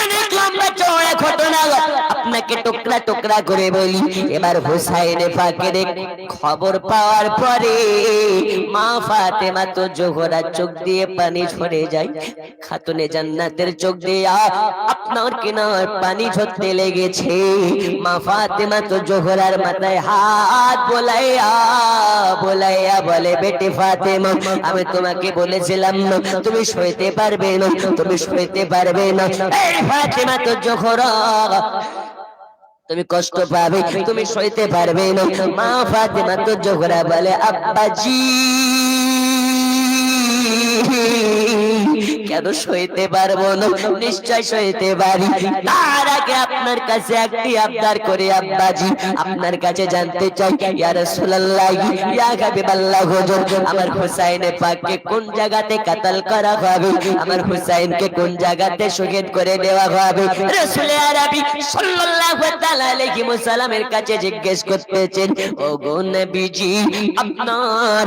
অনেক লম্বা চওড়া ঘটনা আপনাকে টুকরা টুকরা করে বলি। এবার হুসাইন পাকের খবর পাওয়ার পরে মা ফাতেমা তো জোহরা চোখ দিয়ে পানি ঝরে যায়, খাতুনে জান্নাতের চোখ দিয়ে আপনার কিনার পানি ঝরতে লেগেছে। মা ফাতেমা তো জোহরার মাথায় হাত বোলাইয়া বোলাইয়া বলে, বেটি ফাতেমা আমি তোমাকে বলেছিলাম না তুমি সইতে পারবে না, তুমি সইতে পারবে না। এই ফাতেমা তো জোহরা তুমি কষ্ট পাবে, তুমি সইতে পারবে না। মা ফাতেমা তো জোহরা বলে, আব্বাজি কেন সইতে পারবো না, নিশ্চয় সইতে পারি। তার আগে আপনার কাছে একটি আবদার করে আব্বাজি আপনার কাছে জানতে চাই, ইয়া রাসূলুল্লাহ ইয়া হাবিবাল্লাহ হুজুর আমার হুসাইন পাককে কোন জায়গাতে কাতল করা হবে, আমার হুসাইনকে কোন জায়গাতে শহীদ করে দেওয়া হবে। রাসূল আরবি সাল্লাল্লাহু তাআলা আলাইহি ওয়াসাল্লামের কাছে জিজ্ঞেস করতেছেন, ও গো নবীজি আপনার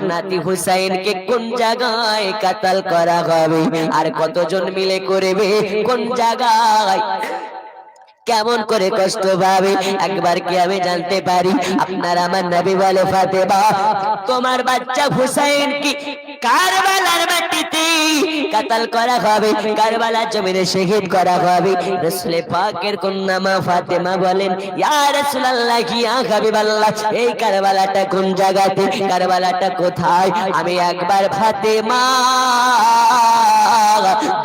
নাতি হুসাইনকে কোন জায়গায় কাতল করা হবে আর কতজন মিলে করবে, কোন জায়গায় কেমন করে কষ্ট পাবে একবার কি আমি জানতে পারি? আপনার আমার নবী বলে, ফাতেমা তোমার বাচ্চা হুসাইন কি কারবালার মাটিতে কাতল করা হবে, কারবালার জমিনে শহীদ করা হবে। রাসূল পাকের কন্যা মা ফাতেমা বলেন, ইয়া রাসূলুল্লাহ ইয়া হাবিবাল্লাহ এই কারবালাটা কোন জায়গাতে, কারবালাটা কোথায়? আমি একবার ফাতেমা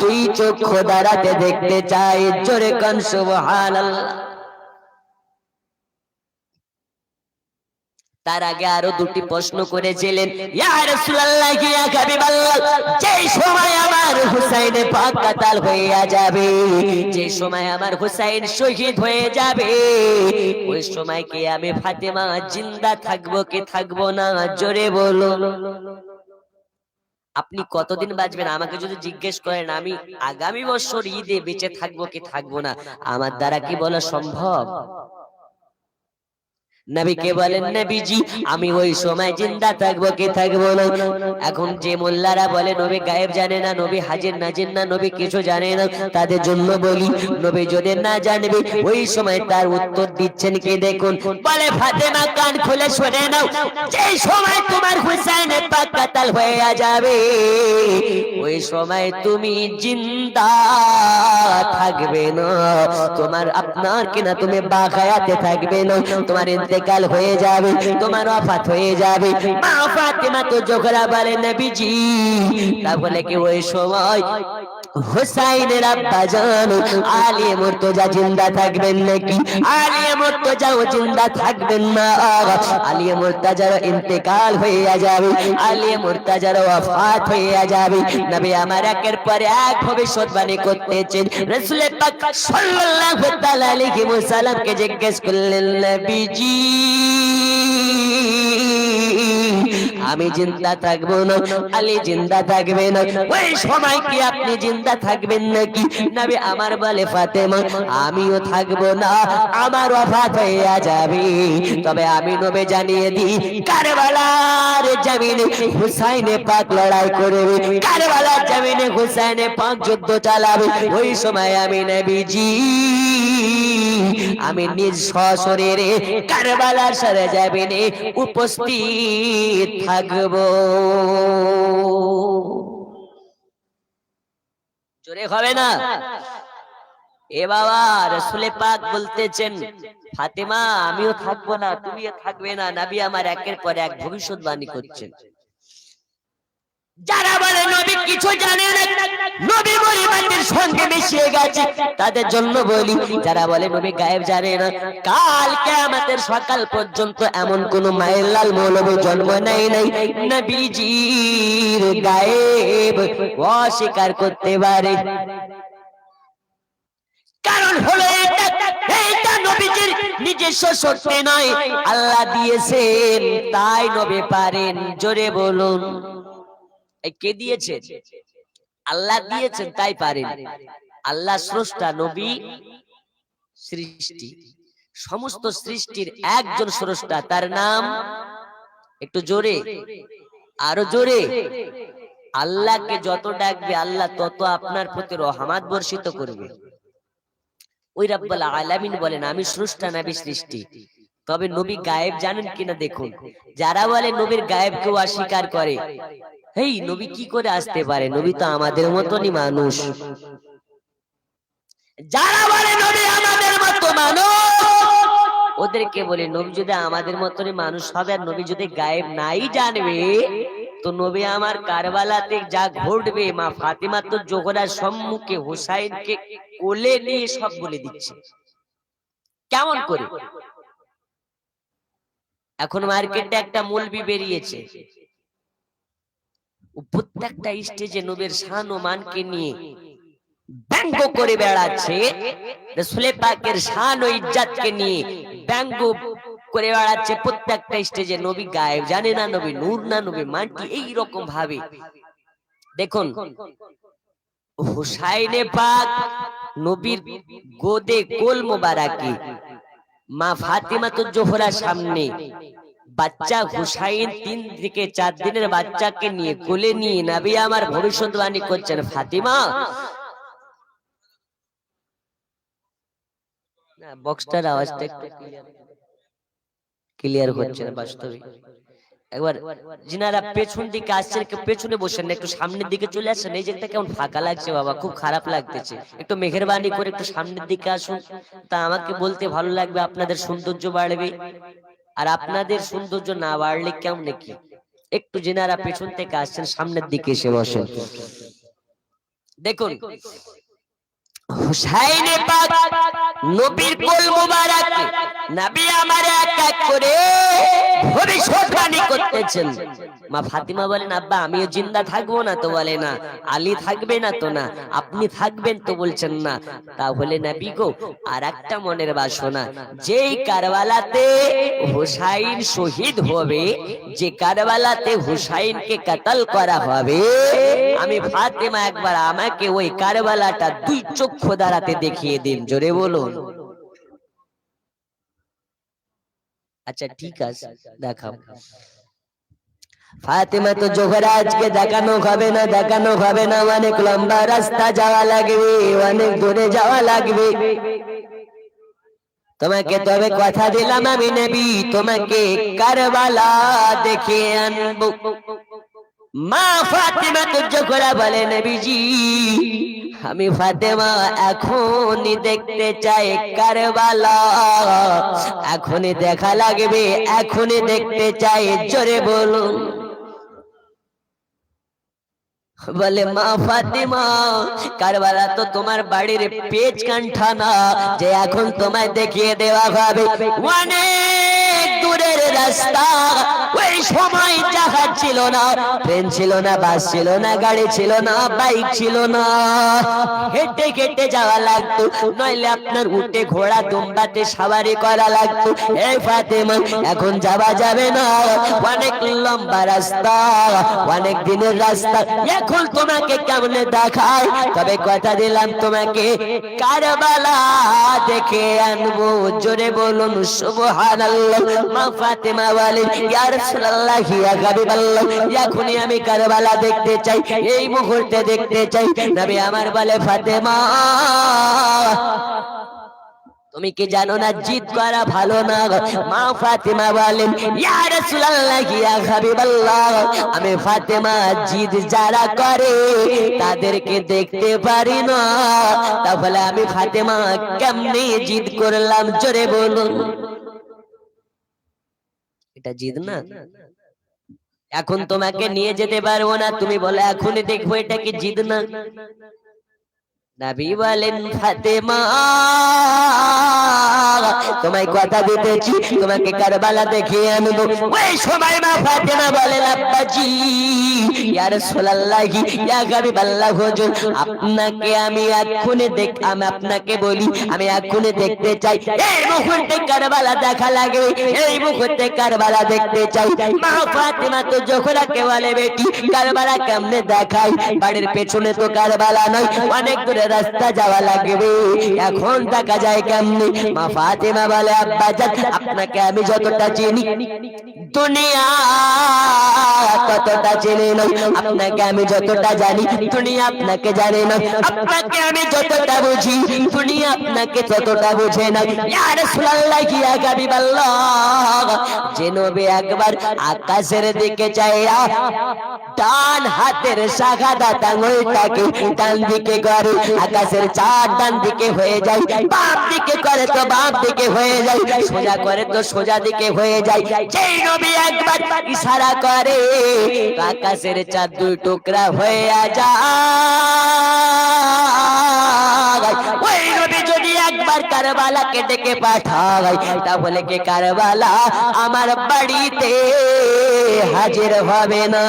দুই চোখ দাঁড়াতে দেখতে চাই, জোরে কান সুবহানাল্লাহ। তার আগে আরো দুটি প্রশ্ন করেছিলেন, ইয়া রাসূলুল্লাহ ইয়া হাবিবাল্লাহ যে সময় আমার হুসাইন পাক কাতাল হয়ে যাবে, যে সময় আমার হুসাইন শহীদ হয়ে যাবে, ওই সময় কি আমি ফাতেমা জিন্দা থাকবো কি থাকবো না, জোরে বলো। আপনি কতদিন বাঁচবেন আমাকে যদি জিজ্ঞেস করেন আমি আগামী বছর ঈদে বেঁচে থাকবো কি থাকবো না, আমার দ্বারা কি বলা সম্ভব? নবীকে বলেন, নবীজি আমি ওই সময় জিন্দা থাকবো কি থাকবো না। এখন যে মোল্লারা বলে নবী গায়েব জানে না, নবী হাজির নাজির না, নবী কিছু জানে না, তাদের জন্য বলি নবী যদি না জানবে ওই সময় তার উত্তর দিচ্ছেন কি দেখুন। বলে, ফাতেমা কান খুলে শুনে নাও, যে সময় তোমার হুসাইন পাক কাতাল হয়ে যাবে ওই সময় তুমি জিন্দা থাকবে না, তোমার আপনার কিনা তুমি বাগায়াতে থাকবে না, তোমার ইন্তেকাল হয়ে যাবে, তোমার ওয়াফাত হয়ে যাবে। মা ফাতেমা তো জোহরা বলে, নবীজি তাহলে কি ওই সময় হুসাইনের আব্বা জান আলী মুর্তজা জিন্দা থাকবেন নাকি? আলী মুর্তজাও জিন্দা থাকবেন না, আলী মুর্তজার ইন্তেকাল হয়ে যাবে, আলী মুর্তজার ওয়াফাত হয়ে যাবে। নবী আমার একের পর এক ভবিষ্যৎবাণী করতেছেন। রাসূল পাক সাল্লাল্লাহু তাআলা আলাইহি ওয়াসাল্লামকে জিজ্ঞেস করলেন, নবীজি আমি জিন্দা থাকবো না, আলী জিন্দা থাকবে না, ওই সময় কি আপনি জিন্দা থাকবেন নাকি? নবী আমার বলে, ফাতেমা আমিও থাকবো না, আমার ওয়াফাত হয়ে যাবে, তবে আমি নবী জানিয়ে দিই কারবালার জমিনে হুসাইনে পাক লড়াই করবে, কারবালার জমিনে হুসাইনে পাক যুদ্ধ চালাবে, ওই সময় আমি নবীজি আমি নিজ সশরীরে কারবালার সরজমিনে উপস্থিত থাকব। জোরে হবে না? এ বাবা, রাসূল পাক বলতেছেন, ফাতেমা আমিও থাকবো না, তুমিও থাকবে না। নবী আমার একের পর এক ভবিষ্যৎবাণী করছেন। যারা বলে নবী কিছু জানে না, নবী মুরিবাদের সঙ্গে মিশিয়ে গেছে, তাদের জন্য বলি, যারা বলে নবী গায়েব জানে না, কাল কিয়ামতের সকাল পর্যন্ত এমন কোন মায়ের লাল মৌলবী জন্ম নেয় নাই নবীজির গায়েব অস্বীকার করতে পারে। কারণ হলো এটা নবীজির নিজস্ব শক্তি নয়, আল্লাহ দিয়েছেন, তাই নবী পারেন। জোরে বলুন, কে দিয়েছেন? আল্লাহ দিয়েছেন, তাই পারেন। আল্লাহ স্রষ্টা, নবী সৃষ্টি। সমস্ত সৃষ্টির একজন স্রষ্টা, তার নাম একটু জোরে, আরো জোরে। আল্লাহকে যত ডাকবে আল্লাহ তত আপনার প্রতি রহমত বর্ষিত করবে। ওই রাব্বুল আলামিন বলেন আমি স্রষ্টা, নবী সৃষ্টি। তবে নবী গায়েব জানেন কিনা দেখুন। যারা বলে নবীর গায়েব কেউ অস্বীকার করে, এই নবী কি করে আসতে পারে, নবী তো আমাদের মতনই মানুষ। যারা বলে নবী আমাদের মতো মানুষ, ওদেরকে বলে নবী যদি আমাদের মতনই মানুষ হবে আর নবী যদি গায়েব নাই জানবে, তো নবী আমার কারবালাতে যা ঘটবে, মা ফাতিমা তো জোহরার সম্মুখে হুসাইনকে কোলে নিয়ে সব বলে দিচ্ছে। কেমন করে? এখন মার্কেটে একটা মৌলবি বেরিয়েছে, প্রত্যেকটা স্টেজে নবীর শান ও মানকে নিয়ে ব্যঙ্গ করে বেড়াচ্ছে, রাসূল পাকের শান ও ইজ্জতকে নিয়ে ব্যঙ্গ করে বেড়াচ্ছে প্রত্যেকটা স্টেজে। নবী গায়েব জানে না, নবী নূর না, নবী মাটি, এই রকম ভাবে। দেখুন, হুসাইনে পাক নবীর গোদে কোল মোবারকে মা ফাতিমা তো জোহরার সামনে বাচ্চা হুসাইন 3 থেকে 4 দিনের বাচ্চাকে নিয়ে কোলে নিয়ে নবী আমার ভবিষ্যৎবাণী করছেন, ফাতিমা। না, বক্সটার আওয়াজটা একটু ক্লিয়ার হচ্ছে না বাস্তবে। একবার যিনারা পেছন দিকে আসছেন একটু পেছনে বসেন না, একটু সামনের দিকে চলে আসেন। এই জায়গাটা কেমন ফাঁকা লাগছে বাবা, খুব খারাপ লাগতেছে। একটু মেহেরবানি করে একটু সামনের দিকে আসুন, তা আমাকে বলতে ভালো লাগবে, আপনাদের সৌন্দর্য বাড়বে। আর আপনাদের সৌন্দর্য না বাড়লে কেমন নাকি? একটু যিনারা পেছন থেকে আসছেন সামনের দিকে এসে বসেন। দেখুন, হুসাইনে পাক নবীর কোল মোবারকে নবী আমার এক এক করে ভবিষ্যৎবাণী করতেছেন। মা ফাতিমা বলেন, আব্বা আমিও জিন্দা থাকবো না? তো বলে না। আলী থাকবে না? তো না। আপনি থাকবেন? তো বলছেন না। তাহলে নবী গো, আর একটা মনের বাসনা, যেই কারবালাতে হুসাইন শহীদ হবে, যে কারবালাতে হুসাইনকে কতল করা হবে, আমি ফাতিমা একবার আমাকে ওই কারবালাটা 2 চক্ষু দ্বারাতে দেখিয়ে দিন। জোরে বলুন। আচ্ছা ঠিক আছে, দেখাও। ফাতিমা তো জোহরা আজকে দেখানো হবে না, দেখানো হবে না, অনেক লম্বা রাস্তা যাওয়া লাগবে, অনেক দূরে যাওয়া লাগবে। তোমাকে তবে কথা দিলাম আমি নবী তোমাকে কারবালা দেখে আনবো। মা ফাতিমা তো জোহরা বলে, নবীজি আমি ফাতেমা এখনই দেখতে চাই কারবালা, এখনই দেখা লাগবে, এখনই দেখতে চাই। জোরে বলুন। বলে, মা ফাতিমা কারবালা তো তোমার বাড়ির পেজ কান্ঠা না যে এখন তোমায় দেখিয়ে দেওয়া হবে, অনেক দূরের রাস্তা। ওই সময় জাহাজ ছিল না, ট্রেন ছিল না, বাস ছিল না, গাড়ি ছিল না, বাইক ছিল না, হেঁটে হেঁটে যাওয়া লাগতো, নইলে আপনার উটে ঘোড়া দুম্বাতে সওয়ারি করা লাগতো। এই ফাতেমা এখন যাওয়া যাবে না, অনেক লম্বা রাস্তা, অনেক দিনের রাস্তা। এখন তোমাকে কেমনে দেখায়? তবে কথা দিলাম তোমাকে কারবালা দেখে আনবো। জোরে বলুন সুবহানাল্লাহ। মা ফাতেমা বলেন, ইয়া রাসূলুল্লাহ, ইয়া হাবিবাল্লাহ, এখনই আমি কারবালা দেখতে চাই, এই মুহূর্তে দেখতে চাই। নবী আমার বলে, ফাতেমা তুমি কি জানো না জিদ করা ভালো না? মা ফাতেমা বলেন, ইয়া রাসূলুল্লাহ, ইয়া হাবিবাল্লাহ, আমি ফাতেমা জিদ যারা করে তাদেরকে দেখতে পারি না, তাহলে আমি ফাতেমা কেমনে জিদ করলাম? জোরে বলুন। এটা জিদ না? এখন তোমাকে নিয়ে যেতে পারবো না, তুমি বলে এখনই দেখবো, এটা কি জিদ না? নবী বলেন, ফাতেমা তোমায় কথা দিতেছি, তোমাকে কারবালা দেখিয়ে আনবো। ওই সময় মা ফাতেমা বলেন, আব্বাজি, ইয়া রাসূলুল্লাহ, ইয়া হাবিবাল্লাহ, হুজুর, আপনাকে আমি এক্ষুনি আমি আপনাকে বলি, আমি এক্ষুনি দেখতে চাই, এই মুহূর্তে কারবালা দেখা লাগে, এই মুহূর্তে কারবালা দেখতে চাই। মা ফাতেমা তো জোহরাকে বলে, বেটি কারবালা কেমনে দেখাই? বাড়ির পেছনে তো কারবালা নয়, অনেক দূরে রাস্তা যাওয়া লাগবে, এখন দেখা যায় কেমনে? মা ফাতেমা বলে, আব্বাজান, আপনাকে আমি যতটা চিনি দুনিয়া ততটা চিনি না, আপনাকে আমি যতটা জানি দুনিয়া আপনাকে জানে না, আপনাকে আমি যতটা বুঝি দুনিয়া আপনাকে ততটা বুঝে না। ইয়া রাসূলুল্লাহ, ইয়া হাবিবাল্লাহ, যে নবী একবার আকাশের দিকে চাইয়া ডান হাতের শাহাদাত আঙ্গুলটাকে ডান দিকে করে, আকাশের চাঁদ ডান দিকে হয়ে যায়, বাম দিকে করে তো বাম দিকে হয়ে যায়, সোজা করে তো সোজা দিকে হয়ে যায়। যেই নবী একবার ইশারা করে আকাশের চাঁদ দুই টুকরা হয়ে যায়। ওই নবী যদি একবার কারবালাকে ডেকে পাঠায়, তাহলে কি কারবালা আমার বাড়িতে হাজির হবে না?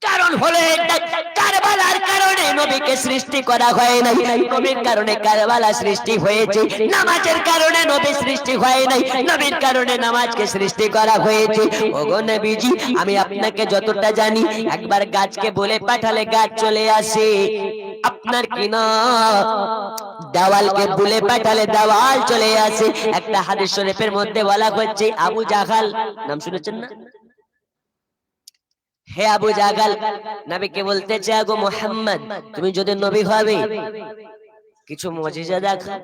কারণ হলো কারবালার কারণে নবীকে সৃষ্টি করা হয় নাই, নবীর কারণে কারবালা সৃষ্টি হয়েছে। নামাজের কারণে নবী সৃষ্টি হয় নাই, নবীর কারণে নামাজকে সৃষ্টি করা হয়েছে। ওগো নবীজি, আমি আপনাকে যতটা জানি, একবার গাছকে বলে পাঠালে গাছ চলে আসে, আপনার কি না দেওয়ালকে বলে পাঠালে দেওয়াল চলে আসে। একটা হাদিস শরীফের মধ্যে বলা হচ্ছে, আবু জাহাল, নাম শুনেছেন না? হে আবু জাহাল, নবীকে বলতেছে, আগো মুহাম্মদ, তুমি যদি নবী হবে কিছু মুজিজা দেখাও।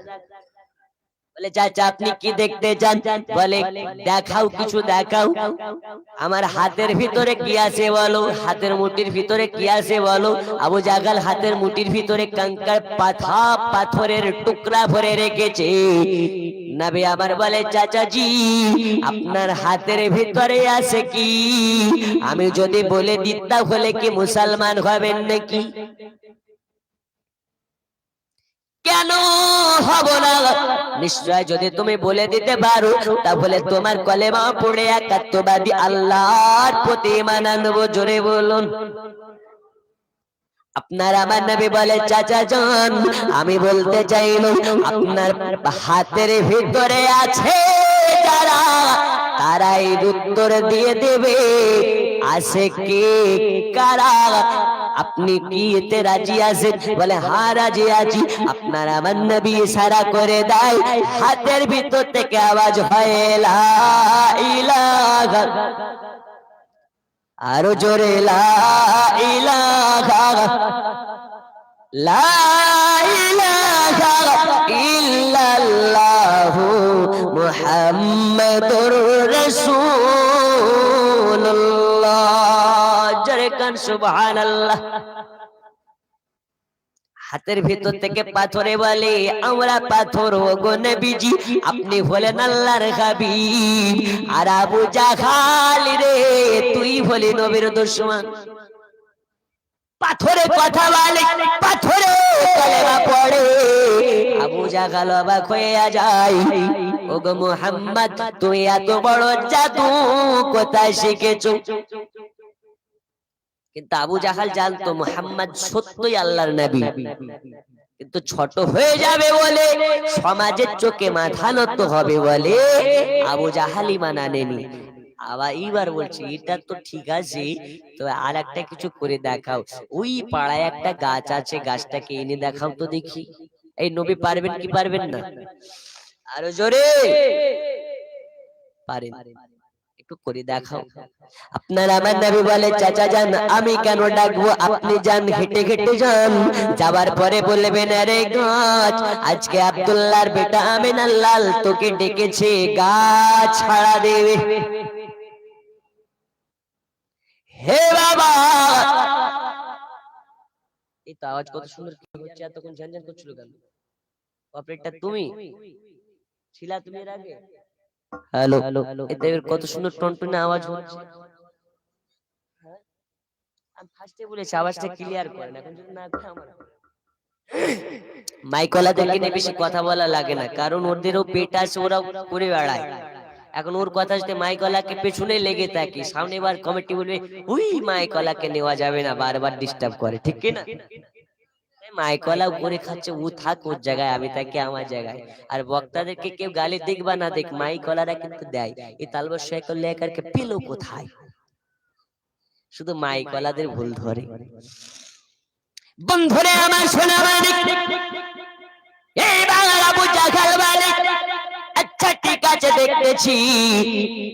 বলে, চাচা আপনি কি দেখতে চান? বলে, দেখাও, কিছু দেখাও। আমার হাতের ভিতরে কি আছে বলো, হাতের মুঠির ভিতরে কি আছে বলো। আবু জাহাল হাতের মুঠির ভিতরে কঙ্কর পাথরের টুকরা ভরে রেখেছে। নবী আমার বলে, চাচাজি আপনার হাতের ভিতরে আছে কি? আমি যদি বলে দিতাম হলে কি মুসলমান হবেন নাকি? কেন হব না? নিশ্চয় যদি তুমি বলে দিতে পারো, তাহলে তোমার কলেমা পড়ে একাত্মবাদী আল্লাহর প্রতি ঈমান আনবো। জোরে বলুন। আপনার আমার নবী বলে, চাচা জান, আমি বলতে চাইলাম, আপনার হাতের ভিতরে আছে যারা, তারাই উত্তর দিয়ে দেবে আছে কে কারা। আপনি কি এতে রাজি আছেন? বলে, হ্যাঁ রাজি আছি। আপনার আমার নবী ইশারা করে দেয়, হাতের ভিতর থেকে আওয়াজ হয়, লা ইলাহা, আরো জোরে, লা ইলাহা, লা ইলাহা ইল্লাল্লাহু মুহাম্মাদুর রাসূলুল্লাহ। জোরে কান সুবহানাল্লাহ। হাতের ভিতর থেকে পাথরে বলে, আমরা পাথর, ওগো নবীজি আপনি হলেন আল্লাহর হাবিব। আর আবু জাহাল রে, তুই হলি নবীর দুশমন। পাথরে কথা বলে, পাথরে কলেমা পড়ে। আবু জাহাল অবাক হয়ে যায়, ওগো মুহাম্মদ, তুই এত বড় জাদু কোথায় শিখেছো? কিন্তু আবু জাহাল জানতো মুহাম্মদ সত্যই আল্লাহর নবী, কিন্তু ছোট হয়ে যাবে বলে, সমাজের চোখে মাথা নত হবে বলে আবু জাহাল ঈমান আনেনি। আবার এইবার বলছি, এটা তো ঠিক আছে, তো আর একটা কিছু করে দেখাও। ওই পাড়ায় একটা গাছ আছে, গাছটাকে এনে দেখাও তো দেখি। এই নবী পারবেন কি পারবেন না? আরো জোরে। পারেন। একটু করে দেখাও। আপনার আমার নবী বলে চাচা যান, আমি কেন ডাকবো, আপনি যান, হেঁটে হেঁটে যান, যাবার পরে বলবেন আরে গাছ, আজকে আব্দুল্লাহর বেটা আমিনার লাল তোকে ডেকেছে, গাছ ছাড়া দেবে। হে বাবা, এই তো আওয়াজ কত সুন্দর কি হচ্ছে, এতক্ষণ ঝনঝন করছিল কেন? অপারেটর তুমি ছিলা, তুমি এর আগে? হ্যালো, এতে কত সুন্দর টনটনে আওয়াজ হচ্ছে। আমি ফার্স্টে বলেছি আওয়াজটা ক্লিয়ার করেন, এখন যদি না করে আমার মাইকওয়ালাদেরকে নিয়ে বেশি কথা বলা লাগে না, কারণ ওদেরও পেট আছে, ওরাও করে বেড়ায়। এখন ওর কথা যদি মাইকওয়ালাকে পেছনে লেগে থাকে, সামনে বার কমিটি বলবে ওই মাইকওয়ালাকে নেওয়া যাবে না, বারবার ডিস্টার্ব করে, ঠিক কি না? মাইকওয়ালা উপরে খাচ্ছে, ও থাক ওর জায়গায়, আমি থাকি আমার জায়গায়। আর বক্তাদেরকে কেউ গালি দিক বা না দিক, মাইকওয়ালারা কিন্তু দেয়। এই তালবর সাইকেল লেকারকে পেলো কোথায়? শুধু মাইকওয়ালাদের ভুল ধরে। বন্ধুরে আমার সোনা মানিক, এই বাংলা আবু জাহাল বলে আচ্ছা ঠিক আছে দেখতেছি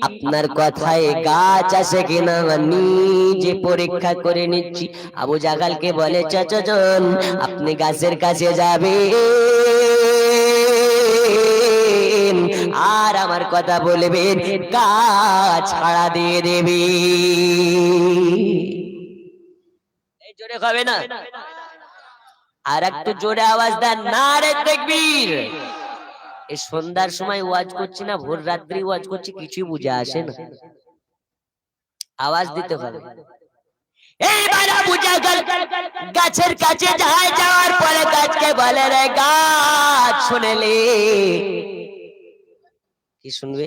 আপনার কথায় গাছ আছে কিনা, নিজে পরীক্ষা করে নিচ্ছি। আবু জাহালকে বলে চাচা যান, আপনি গাছের কাছে যাবেন আর আমার কথা বলবেন, গাছ ছাড়া দিয়ে দেবে। এই জোরে হবে না? আর একটু জোরে আওয়াজ দেন, নারে তাকবীর। এই সন্ধ্যার সময় ওয়াজ করছি না, ভোর রাত্রি ওয়াজ করছি, কিছু বুঝে আসে না, আওয়াজ দিতে হবে। এইবার আবু জাহল গাছের কাছে যায়, যাওয়ার পরে গাছকে বলে রে গাছ শুনেলে কি শুনবে?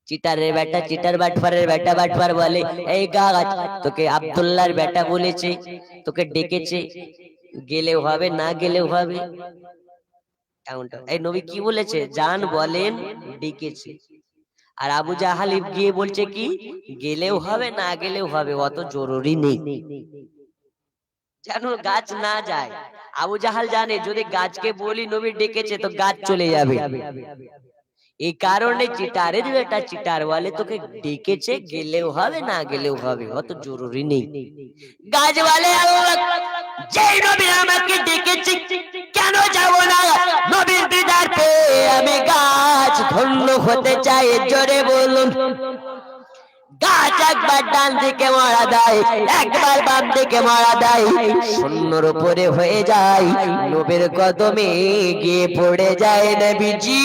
চিটারের বেটা চিটার, বাটপারের বেটা বাটপার বলে এই গাছ তোকে আব্দুল্লাহর বেটা বলেছে, তোকে ডেকেছে, গেলেও হবে না গেলেও হবে। এই নবী কি বলেছে? জান বলেন ডেকেছে। আর আবু জাহাল গিয়ে বলছে কি গেলেও হবে না গেলেও হবে, অত জরুরি নেই, যেন গাছ না যায়। আবু জাহাল জানে যদি গাছকে বলি নবী ডেকেছে তো গাছ চলে যাবে, এই কারণে চিটারের বেটা চিটার বলে তোকে ডেকেছে, গেলেও হবে না গেলেও হবে, অত জরুরি নেই। গাছ বলে যেই নবী আমাকে ডেকেছে কেন যাব না, নবীর দিদার পেয়ে আমি গাছ ধন্য হতে চাই, জোরে বলুন। গাছ একবার ডান দিকে মারা দেয়, একবার বাম দিকে মারা দেয়, শূন্যর উপরে হয়ে যায়, নবীর কদমে গিয়ে পড়ে যায়। নবীজি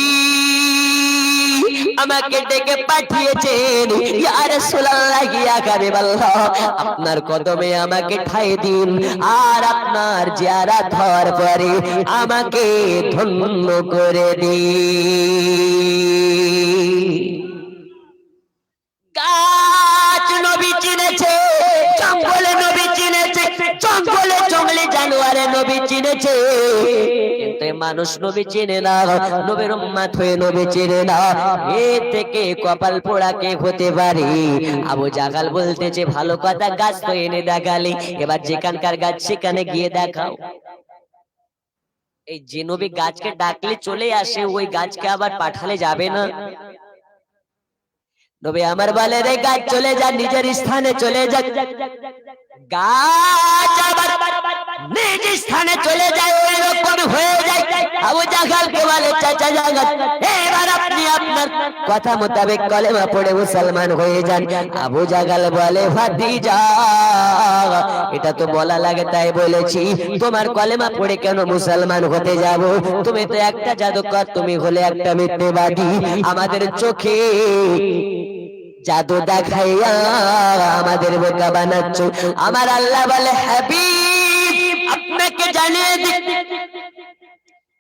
আমাকে ডেকে পাঠিয়েছেন, ইয়া রাসূলুল্লাহ ইয়া হাবিবাল্লাহ, আপনার কদমে আমাকে ঠাই দিন, আর আপনার জিয়ারত হওয়ার পরে আমাকে ধন্য করে দিন। গাছ নবী চিনেছে, জঙ্গলে নবী চিনেছে, জঙ্গলে জঙ্গলে জানোয়ারে নবী চিনেছে, কিন্তু মানুষ নবী চিনে না, নবীর উম্মত হয়ে নবী চিনে না। এ থেকে কপাল পোড়া কে হতে পারে? আবু জাহাল বলতেছে ভালো কথা, গাছ তো এনে দেখালি, এবার যেখানকার গাছ সেখানে গিয়ে দেখাও। এই যে নবী গাছকে ডাকলে চলে আসে, ওই গাছকে আবার পাঠালে যাবে না? নবী আমার বলে রে গাছ চলে যা, নিজের স্থানে চলে যা। গাছ আবার নিজ স্থানে চলে যায়, এরকম হয়ে যায়। আবু জাহলকে বলে চাচা জান, এবার আপনি আপনার কথা মোতাবেক কলেমা পড়ে মুসলমান হয়ে যান। আবু জাহল বলে ভাতিজা এটা তো বলা লাগে তাই বলেছি, তোমার কলেমা পড়ে কেন মুসলমান হতে যাব? তুমি তো একটা জাদুকর, তুমি হলে একটা মিথ্যেবাদী, আমাদের চোখে জাদু দেখাইয়া আমাদের বোকা বানাচ্ছ। আমার আল্লাহ বলে হাবিব আপনাকে জানিয়ে দিই,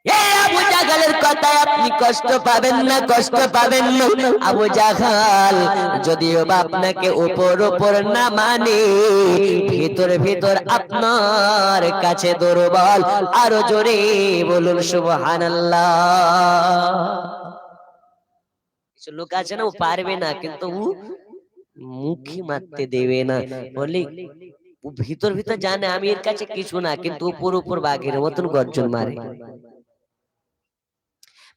এই আবু জাহলের কথায় আপনি কষ্ট পাবেন না, কষ্ট পাবেন না। আবু জাহল যদিও বা আপনাকে উপর উপর না মানে, ভিতর ভিতর আপনার কাছে দুর্বল। আরো জোরে বলুন সুবহানাল্লাহ। লোক আছে না ও পারবে না, কিন্তু ও মুখে মারতে দেবে না, বলি ও ভিতর ভিতর জানে আমি এর কাছে কিছু না, কিন্তু উপর উপর বাঘের মতন গর্জন মারে।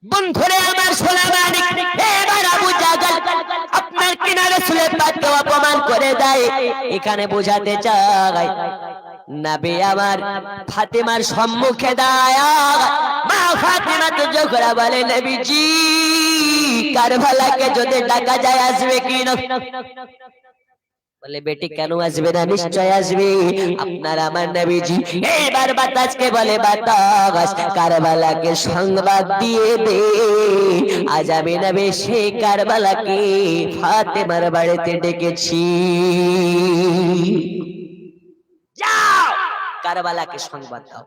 বন্ধুরে আমার সোনা মানিক, এবার আবু জাহল আপনার কিনা রাসূলের পাককে অপমান করে দেয়। এখানে বোঝাতে চাই নবী আমার ফাতেমার সম্মুখে দাঁড়ায়, মা ফাতেমা তো জোহরা বলে নবীজি কারবালাকে যদি ডাকা যায় আসবে কি না? বলে বেটি কেন আসবে না, নিশ্চয় আসবে। আপনার আমার নবীজি এইবার বাতাসকে বলে বাতাস কারবালাকে সংবাদ দিয়ে দে, আজ আমি নবী সেই কারবালাকে ফাতেমার বাড়িতে ডেকেছি। যাও কারবালাকে সংবাদ দাও।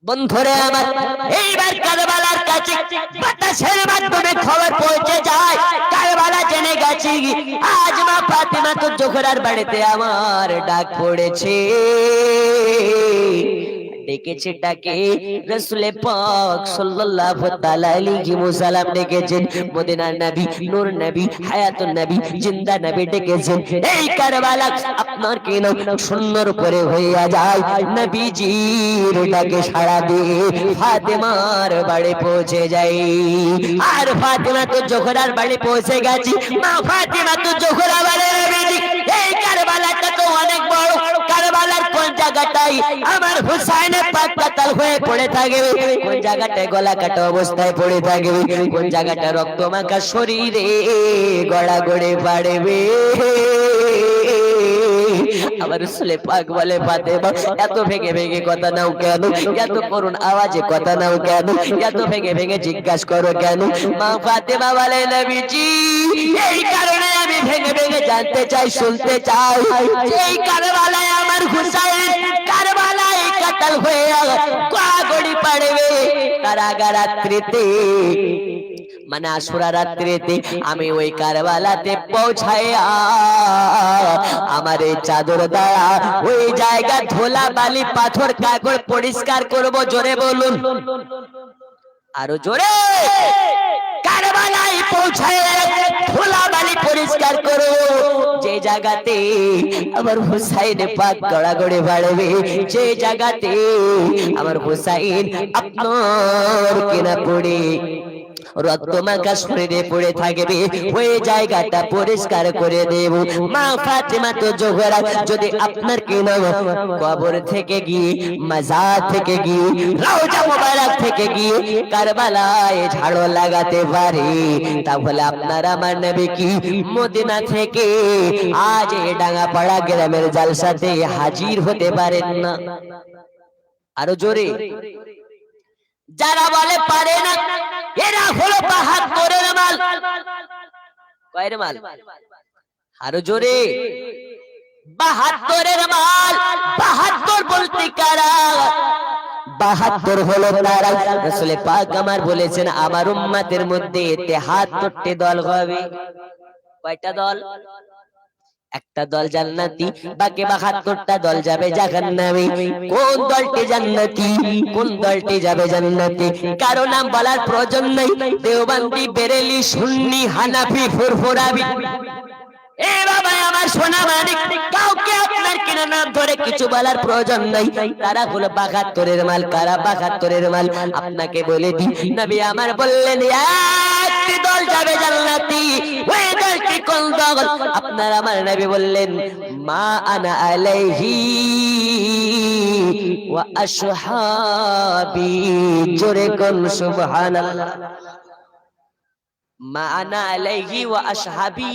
বন্ধুরে আমার এইবার কারবালার কাছে বাতাসের মাধ্যমে খবর পৌঁছে যায়, কারবালা জেনে গেছি আজ মা ফাতেমা তো জোহরার বাড়িতে আমার ডাক পড়েছে। ডেকেছে ডাকে রাসূল পাক সাল্লাল্লাহু তাআলা আলাইহি ওয়াসাল্লাম ডেকেছেন, মদিনার নবী, নূর নবী, হায়াতুন নবী, জিন্দা নবী ডেকেছেন। এই কারবালা আপনার কেন শূন্যর উপরে হইয়া যায়, নবীজির ডাকে সাড়া দিয়ে ফাতেমার বাড়ি পৌঁছে যায়। আর ফাতেমা তো জোহরার বাড়ি পৌঁছে গেছি, মা ফাতেমা তো জোহরা বলে নবীজি এই কারবালাটা তো অনেক বড়, কারবালার কোন জায়গাটাই আমার হুসাইনের পাক কাতাল হয়ে পড়ে থাকবে, কোন জায়গাটায় গলা কাটা অবস্থায় পড়ে থাকবে, কোন জায়গাটা রক্ত মাখা শরীরে গড়াগড়ে বাড়বে। আমার রাসূল পাক বলে ফাতেমা এত ভেঙে ভেঙে কথা নাও কেন, এত করুণ আওয়াজে কথা নাও কেন, এত ভেঙে ভেঙে জিজ্ঞাসা করো কেন? মা ফাতেমা বলে নবীজি এই কারণে আমি ভেঙে ভেঙে জানতে চাই, শুনতে চাই এই কারবালায় আমার হুসাইন কারবালায় কাতাল হয়ে গড়ি পাড়বে, তার আগা রাত্রিতে মানে আশুরা রাত্রিতে আমি ওই কারবালাতে পৌঁছায়া আমার এই চাদর দ্বারা ওই জায়গা ধোলা বালি পাথর কাগজ পরিষ্কার করব। জোরে বলুন, আরো জোরে। কারবালায় পৌঁছায় ধোলা বালি পরিষ্কার করো, যে জায়গাতে আমার হুসাইন পাক গড়াগড়ি বাড়বে, যে জায়গাতে আমার হুসাইন আপনার কিনা পড়ে রক্ত মাখা শরীরে পড়ে থাকবে, ওই জায়গাটা পরিষ্কার করে দেব। মা ফাতেমা তো জোহরা যদি আপনার কিনা কবর থেকে গিয়ে, মাজার থেকে গিয়ে, রওজা মুবারক থেকে গিয়ে কারবালায় ঝাড়ু লাগাতে পারে, তাহলে আপনার আমার নবী কি মদিনা থেকে আজ এই ডাঙ্গাপাড়া গ্রামের জালসাতে হাজির হতে পারেন না? আরো জোরে। যারা বলে পারে না এরা হলো ৭২-এর মাল। কয়ের মাল? আরো জোরে। ৭২-এর মাল। ৭২ বলতে কারা? ৭২ হলো তারা। রাসূল পাক আমার বলেছেন আমার উম্মতের মধ্যে ৭৩টি দল হবে। কয়টা দল? একটা দল জান্নাতি, বাকি ৭২টা দল যাবে জাহান্নামে। কোন দলটি জান্নাতি, কোন দলটি যাবে জান্নাতে কারো নাম বলার প্রয়োজন নেই। দেওবন্দি, বেরেলি, সুন্নি, হানাফি, ফুরফুরাবি, এ বাবা আমার সোনা মানিক, কাউকে আপনার কিনা নাম ধরে কিছু বলার প্রয়োজন নাই। তারা হলো ৭২-এর মাল। কারা ৭২-এর মাল? আপনাকে বলে দি, নবী আমার বললেন একটি দল যাবে জান্নাতি। ওই দলটি কোন দল? আপনার আমার নবী বললেন মা আনা আলাইহি ওয়া আসহাবি। জোরে কোন সুবহানাল্লাহ। মা আনা আলাইহি ওয়া আসহাবি,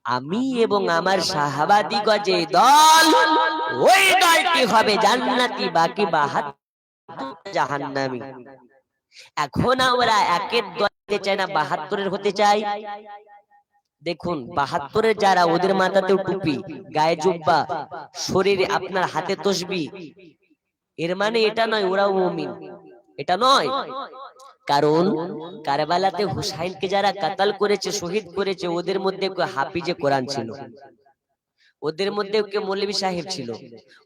আমি এবং আমার সাহাবাদিগণ যে দল, ওই দলটি হবে জান্নাতি, বাকি ৭২ জাহান্নামী। এখন আমরা একের দলে চাই না, ৭২-এর হতে চাই। দেখুন ৭২-এর যারা, ওদের মাথাতেও টুপি, গায়ে জুব্বা, শরীরে আপনার হাতে তসবিহ, এর মানে এটা নয় ওরাও মুমিন, এটা নয়। কারণ কারবালাতে হুসাইনকে যারা কাতাল করেছে, শহীদ করেছে, ওদের মধ্যে কেউ হাফিজে কোরআন ছিল, ওদের মধ্যেও কেউ মৌলভী সাহেব ছিল,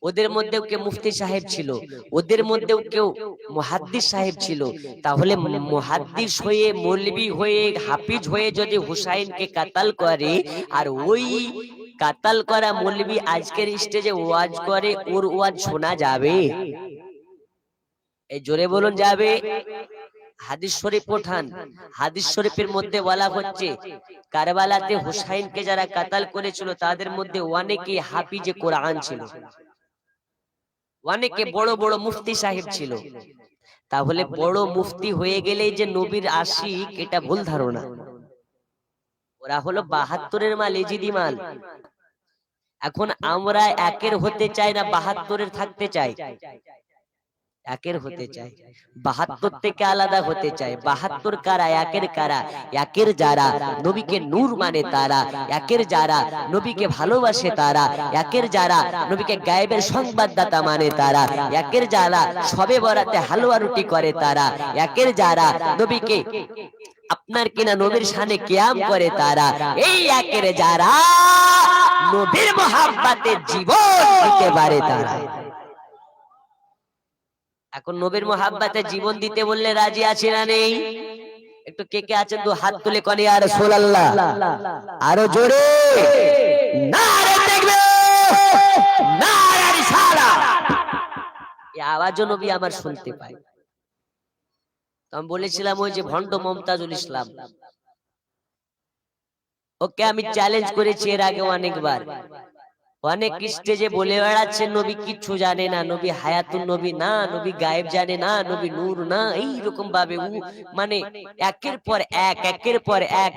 ওদের মধ্যেও কেউ মুফতি সাহেব ছিল, ওদের মধ্যেও কেউ মুহাদ্দিস সাহেব ছিল। তাহলে মুহাদ্দিস হয়ে, মৌলভী হয়ে, হাফিজ হয়ে যদি হুসাইনকে কাতাল করে, আর ওই কাতাল করা মৌলভী আজকের স্টেজে ওয়াজ করে, ওর ওয়াজ শোনা যাবে? এই জোরে বলুন, যাবে? হাদিস শরীফ ওঠান, হাদিস শরীফের মধ্যে বলা হচ্ছে কারবালাতে হুসাইনকে যারা কাতাল করেছিল তাদের মধ্যে অনেকে হাফিজে কোরআন ছিল, অনেকে বড় বড় মুফতি সাহেব ছিল। তাহলে বড় মুফতি হয়ে গেলেই যে নবীর আশিক, এটা ভুল ধারণা। ওরা হলো 72-এর মাল, এজিদি মাল। এখন আমরা একের হতে চাই না 72-এর থাকতে চাই? একের হতে চাই, 72 থেকে আলাদা হতে চাই। 72 কারা? একের কারা? একের যারা নবীকে নূর মানে তারা, একের যারা নবীকে ভালোবাসে তারা, একের যারা নবীকে গায়েবের সংবাদদাতা মানে তারা, একের যারা সবে বরাতে হালুয়া রুটি করে তারা, একের যারা নবীকে আপনার কিনা নবীর শানে কিয়াম করে তারা, এই একের যারা নবীর মহব্বতে জীবন দিতে পারে তারা। এখন নবীর মহব্বতে জীবন দিতে বললে রাজি আছে না নেই? একটু কে কে আছেন তো হাত তুলে কোন ইয়া রাসূলুল্লাহ, আরো জোরে নারে তাকবীর, নারে রিসালাত। এই আওয়াজও নবী আমার শুনতে পায়। আমি বলেছিলাম ওই যে ভণ্ড মমতাজুল ইসলাম, ওকে আমি চ্যালেঞ্জ করেছি এর আগে অনেকবার। অনেক স্টেজে বলে বেড়াচ্ছেন নবী কিচ্ছু জানে না, নবী হায়াতুন নবী না, নবী গায়েব জানে না, নবী নূর না, এইরকম ভাবে মানে একের পর এক, একের পর এক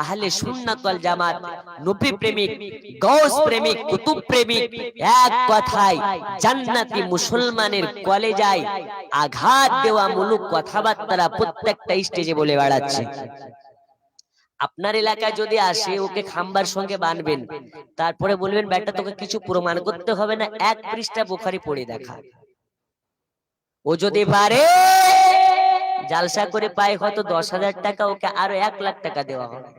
আহলে সুন্নাত ওয়াল জামাত, নবী প্রেমিক, গাউস প্রেমিক, কুতুব প্রেমিক, এক কথায় জান্নাতি মুসলমানের কলেজায় আঘাত দেওয়া মূলক কথাবার্তা প্রত্যেকটা স্টেজে বলে বেড়াচ্ছে। আপনার এলাকায় যদি আসে ওকে খাম্বার সঙ্গে বাঁধবেন, তারপরে বলবেন বেটা তোকে কিছু প্রমাণ করতে হবে না, এক পৃষ্ঠা বুখারী পড়ে দেখা। ও যদি পারে জালসা করে পায় হয়তো 10,000 টাকা, ওকে আরো 1 লাখ টাকা দেওয়া হবে।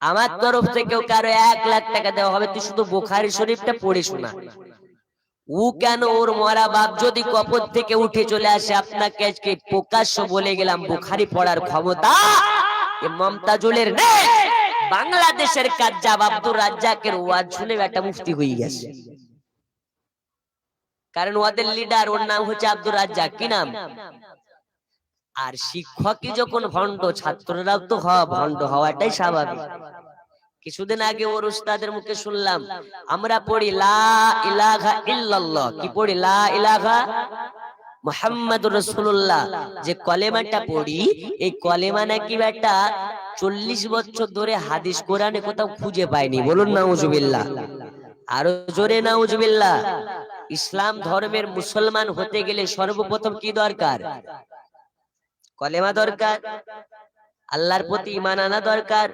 আমার তরফ থেকে ওকে আরো 1 লাখ টাকা দেওয়া হবে, তুই শুধু বুখারী শরীফটা পড়ে শোনা। ও কেন, ওর মরা বাপ যদি কবর থেকে উঠে চলে আসে, আপনাকে আজকে প্রকাশ্য বলে গেলাম বুখারী পড়ার ক্ষমতা এ মমতাজুলের নেই। বাংলাদেশের কাজ্জাব আব্দুর রাজ্জাকের ওয়াজ শুনে একটা মুফতি হয়ে গেছে, কারণ ওদের লিডার, ওর নাম হচ্ছে আব্দুর রাজ্জাক। কি নাম? আর শিক্ষকই যখন ভণ্ড, ছাত্ররাও তো ভণ্ড হওয়াটাই স্বাভাবিক। কিছুদিন আগে ওর উস্তাদের মুখে শুনলাম আমরা পড়ি লা ইলাহা ইল্লাল্লাহ, কি পড়ি? লা ইলাহা মুহাম্মাদুর রাসূলুল্লাহ। যে কলেমাটা পড়ি, এই কলেমা নাকি বেটা 40 বছর ধরে হাদিস কোরআনে কোথাও খুঁজে পায়নি। বলুন নাউজুবিল্লাহ, আরো জোরে নাউজুবিল্লাহ। ইসলাম ধর্মের মুসলমান হতে গেলে সর্বপ্রথম কি দরকার? কলেমা দরকার, আল্লাহর প্রতি ঈমান আনা দরকার।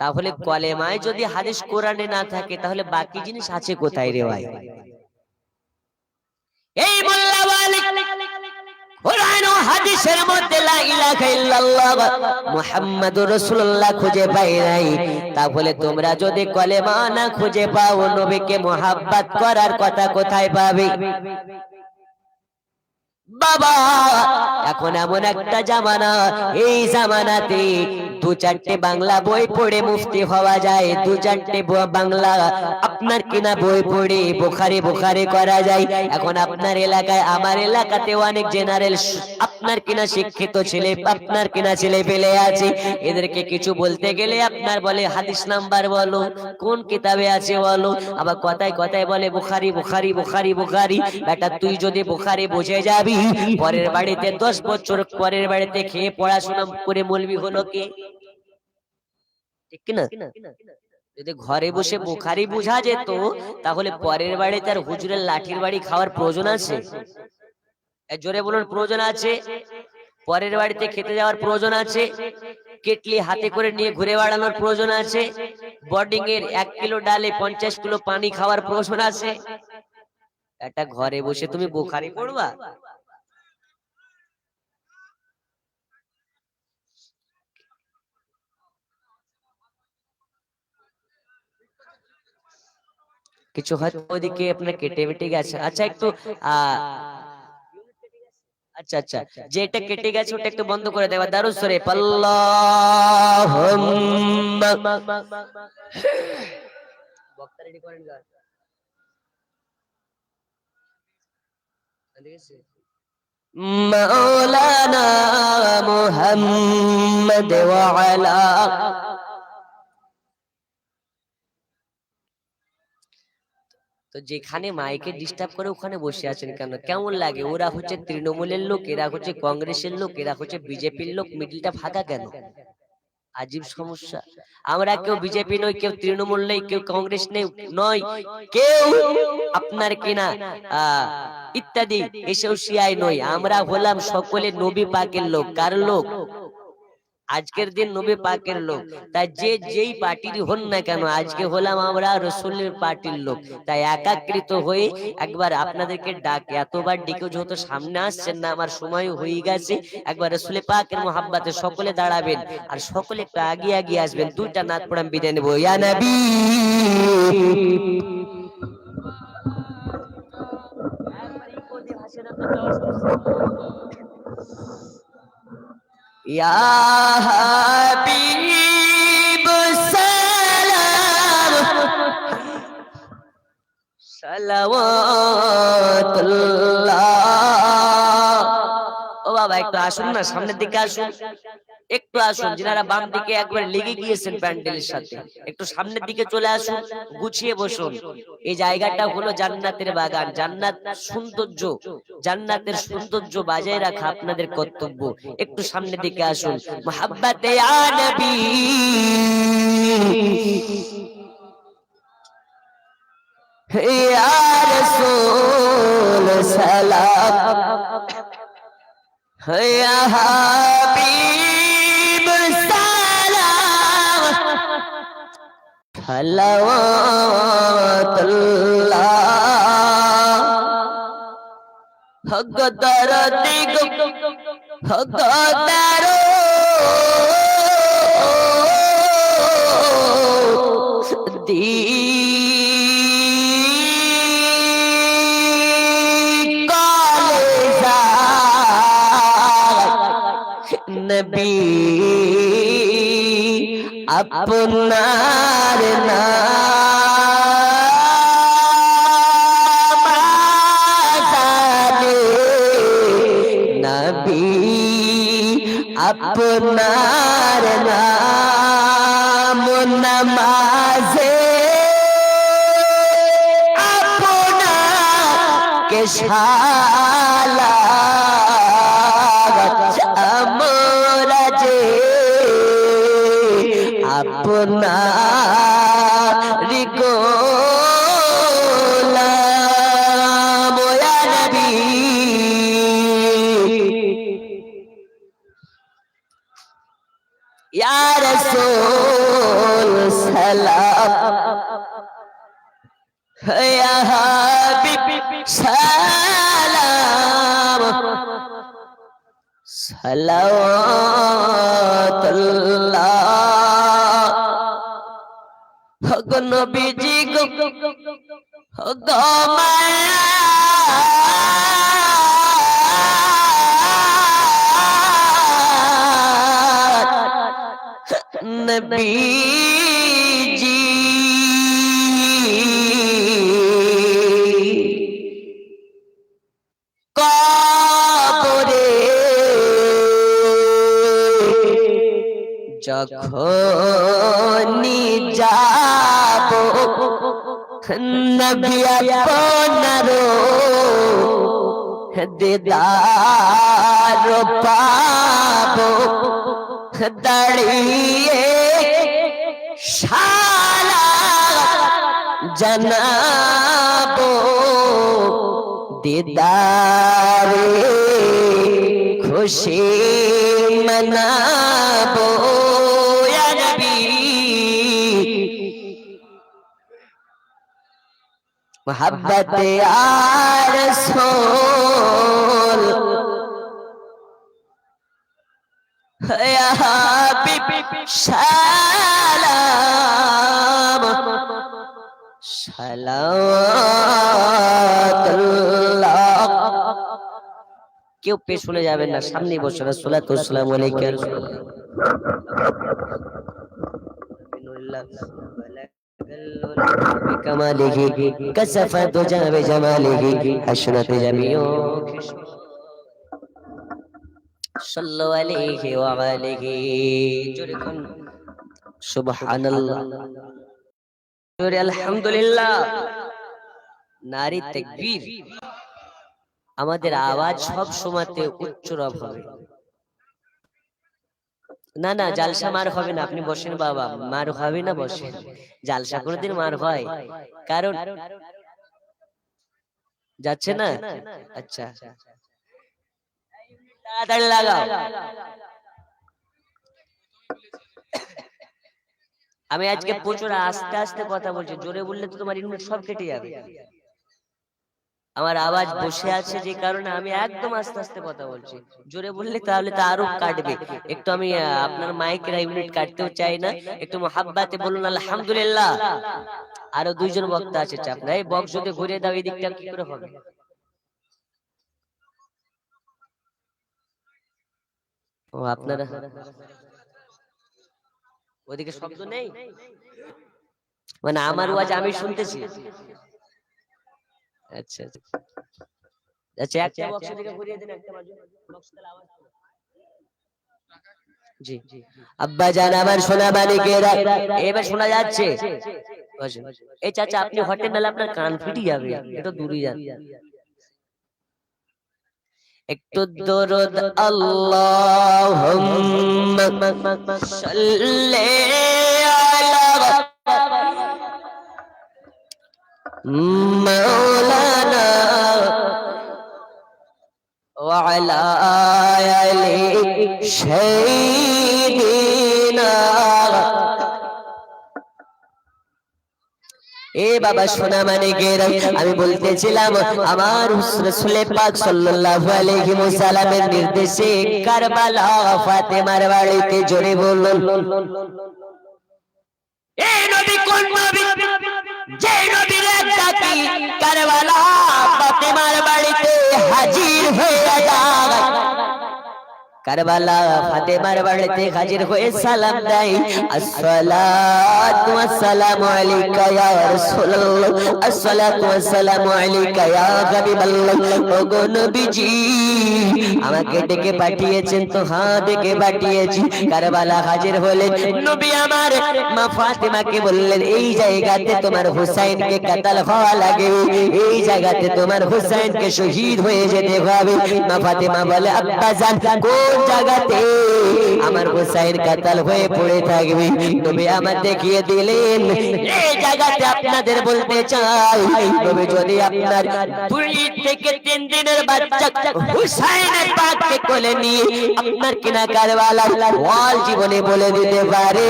তাহলে কলেমায় যদি হাদিস কোরআনে না থাকে তাহলে বাকি জিনিস আছে কোথায় রে ভাই? এই মোল্লা মালিক কোরআন ও হাদিসের মধ্যে লা ইলাহা ইল্লাল্লাহ মুহাম্মাদুর রাসূলুল্লাহ খুঁজে পাই নাই। তাহলে তোমরা যদি কলেমা না খুঁজে পাও, নবীকে মুহাব্বত করার কথা কোথায় পাবে? বাবা এখন এমন একটা জামানা, এই জামানাতে 2-4টে বাংলা বই পড়ে মুফতি হওয়া যায়, 2-4টে বাংলা আপনার কিনা বই পড়ে বুখারী করা যায়। এখন আপনার এলাকায়, আমার এলাকাতে অনেক জেনারেল আপনার কিনা শিক্ষিত ছেলে, আপনার কিনা ছেলে পেলে আছে, এদেরকে কিছু বলতে গেলে আপনার বলে হাদিস নাম্বার বলো, কোন কিতাবে আছে বলো, আবার কথায় কথায় বলে বুখারী বুখারী বুখারী বুখারী। বেটা তুই যদি বুখারী বুঝে যাবি, পরের বাড়িতে 10 বছর পরের বাড়িতে খেয়ে পড়াশোনা করে মৌলবি হলো কে? ঠিক না? যদি ঘরে বসে বুখারী বুঝা যেত, তাহলে পরের বাড়িতে আর হুজুরের লাঠির বাড়ি খাওয়ার প্রয়োজন আছে? জোরে বলুন, প্রয়োজন আছে? পরের বাড়িতে খেতে যাওয়ার প্রয়োজন আছে? কেটলি হাতে করে নিয়ে ঘুরে বেড়ানোর প্রয়োজন আছে? বোর্ডিং এর 1 কিলো ডালে 50 কিলো পানি খাওয়ার প্রয়োজন আছে? একটা ঘরে বসে তুমি বুখারী পড়বা? কিছু হয়তো ওইদিকে আপনার কেটে বেটে গেছে। আচ্ছা একটু আচ্ছা আচ্ছা, যেটা কেটে গেছে ওটা একটু বন্ধ করে দেবা। দারুস শরীফ আল্লাহুম্মা বক্তা রেডি করেন গা। মাওলানা মুহাম্মদ ওয়া আলা। তো যেখানে মাইকে ডিস্টার্ব করে ওখানে বসে আছেন কেন? কেমন লাগে? ওরা হচ্ছে তৃণমূলের লোক, এরা হচ্ছে কংগ্রেসের লোক, এরা হচ্ছে বিজেপির লোক, মিডিলটা ফাঁকা কেন? আজীব সমস্যা। আমরা কেউ বিজেপি নই, কেউ তৃণমূল নেই, কেউ কংগ্রেস নেই, নয়, কেউ আপনার কিনা ইত্যাদি এসব সিয়াই নই। আমরা হলাম সকলে নবী পাকের লোক। কার লোক? আজকের দিন নবী পাকের লোক। তাই যে যেই পার্টির হন না কেন, আজকে হলাম আমরা রসুলের পার্টির লোক। তাই একাকৃত হয়ে একবার আপনাদেরকে ডাকে, এতবার ডেকেও যেহেতু সামনে আসছেন না, আমার সময় হয়ে গেছে, একবার রসুলের পাকের মোহাব্বতে সকলে দাঁড়াবেন আর সকলে একটু আগিয়ে আগিয়ে আসবেন। দুইটা নাত পড়ে আমি বিদায় নেবো। ইয়া নবী ইয়া হাবিব সালাম সালাওয়াতুল্লাহ। ও বাবা একটু আসুন না, সামনের দিকে আসুন, একটু আসুন। যিনারা বাম দিকে একবার লেগে গিয়েছেন প্যান্ডেলের সাথে, একটু সামনের দিকে চলে আসুন, গুছিয়ে বসুন। এই জায়গাটা হলো জান্নাতের বাগান। জান্নাত সৌন্দর্য, জান্নাতের সৌন্দর্য বজায় রাখা আপনাদের কর্তব্য। একটু সামনের দিকে আসুন। মুহাব্বতে ইয়া নবী ইয়া রাসূল সালাম ইয়া হাবিব সালাম সালাওয়াতুল্লাহ। হক দরদি হক দারো দি নবী আপনার নাম জানে, নবী আপনার নাম নামাজে আপনাকে শালা আমরা যে আপনার গোলাম। ইয়া নবী ইয়া রাসূল সালাম ইয়া হাবিব সালাম সালাওয়াতুল্লাহ। হক নবীজি গো হক মায়া নবীজি কবরে যখনই যাব নবী আপনার দিদার পাব, দাঁড়িয়ে সালাত জানাবো দিদারে খুশি মনাবো। ইয়া নবী মুহাব্বতে ইয়া রাসূল ইয়া হাবিব সালাম সালাওয়াতুল্লাহ। কেউ পেছনে যাবেন না, সামনে বসে। রাসূলুল্লাহ সাল্লাল্লাহু আলাইহি কামালিহি কাসাফা দুজা বিজামালিহি হাসনাত জামিউ। সাল্লাল্লাহু আলাইহি ওয়া আলিহি জোরে কোন সুবহানাল্লাহ, জোরে আলহামদুলিল্লাহ, নারী তাকবীর। আমাদের আওয়াজ সব সময়তে উচ্চ রব হবে। না না, জালসা মার হবে না, আপনি বসেন বাবা, মার হবে না, বসেন। জালসা কোনোদিন মার হয়? কারণ যাচ্ছে না। আচ্ছা, তাড়াতাড়ি লাগাও। আমি আজকে প্রচুর আস্তে আস্তে কথা বলছি, জোরে বললে তো তোমার ইউনিট সব কেটে যাবে। আমার আওয়াজ বসে আছে যে কারণে আমি একদম আস্তে আস্তে কথা বলছি। জোরে বললে তাহলে তো আরো কাটবে। একটু আমি আপনার মাইকের ইউনিট কাটতেও চাই না, একটু মোহাব্বতে বলুন আলহামদুলিল্লাহ। আরো দুইজন বক্তা আছে, চাপ নাই। এই বক্স যদি ঘুরিয়ে দাও এই দিকটা কি করে হবে? ও আপনারা ওদিকে শব্দ নেই, মানে আমার আওয়াজ আমি শুনতেছি। আচ্ছা আচ্ছা, একটা বক্স দিকে ঘুরিয়ে দিন, একটা বক্স তাহলে আওয়াজ। জি আব্বা জান আমার সোনা মানিকেরা, এবার শোনা যাচ্ছে? এই চাচা আপনি হটেন, নাহলে আপনার কান ফিটে যাবে, একটু দূরে যান। একটু দরুদ আল্লাহুম্মা সাল্লি আলা মাওলানা ওয়া আলা আলি সাইয়্যিদিনা। এ বাবা সোনা মানিকেরা, আমি বলতেছিলাম আমার রাসূল পাক সাল্লাল্লাহু আলাইহি ওয়াসাল্লামের নির্দেশে কারবালা ফাতেমার বাড়িতে, জোরে বলুন। এই নবী কোন নবী? যে নবীর এক জাতি কারবালা ফাতেমার বাড়িতে হাজির হয়ে যায়। কারবালা ফাতেমার বাড়িতে হাজির হয়ে সালাম দেয়, আসসালাতু ওয়াসসালামু আলাইকা ইয়া রাসূলুল্লাহ, আসসালাতু ওয়াসসালামু আলাইকা ইয়া হাবিবাল্লাহ। ওগো নবীজি আমাকে ডেকে পাঠিয়েছেন? তো হ্যাঁ ডেকে পাঠিয়েছি। কারবালা হাজির হলেন, নবী আমার মা ফাতেমাকে বললেন এই জায়গাতে তোমার হুসাইনকে কাতাল হওয়া লাগে, এই জায়গাতে তোমার হুসাইনকে শহীদ হয়ে যেতে হবে। মা ফাতেমা বলে আব্বা জান কোন জায়গাতে আমার হুসাইন কাতাল হয়ে পড়ে থাকবে? নবী আমার দেখিয়ে দিলেন এই জায়গাতে আপনাদের বলতে চাই, নবী যদি আপনার 2 থেকে 3 দিনের বাচ্চা হুসাইনের পাককে কোলে নিয়ে আপনার কিনা কারবালার ওয়াল জীবনে বলে দিতে পারে,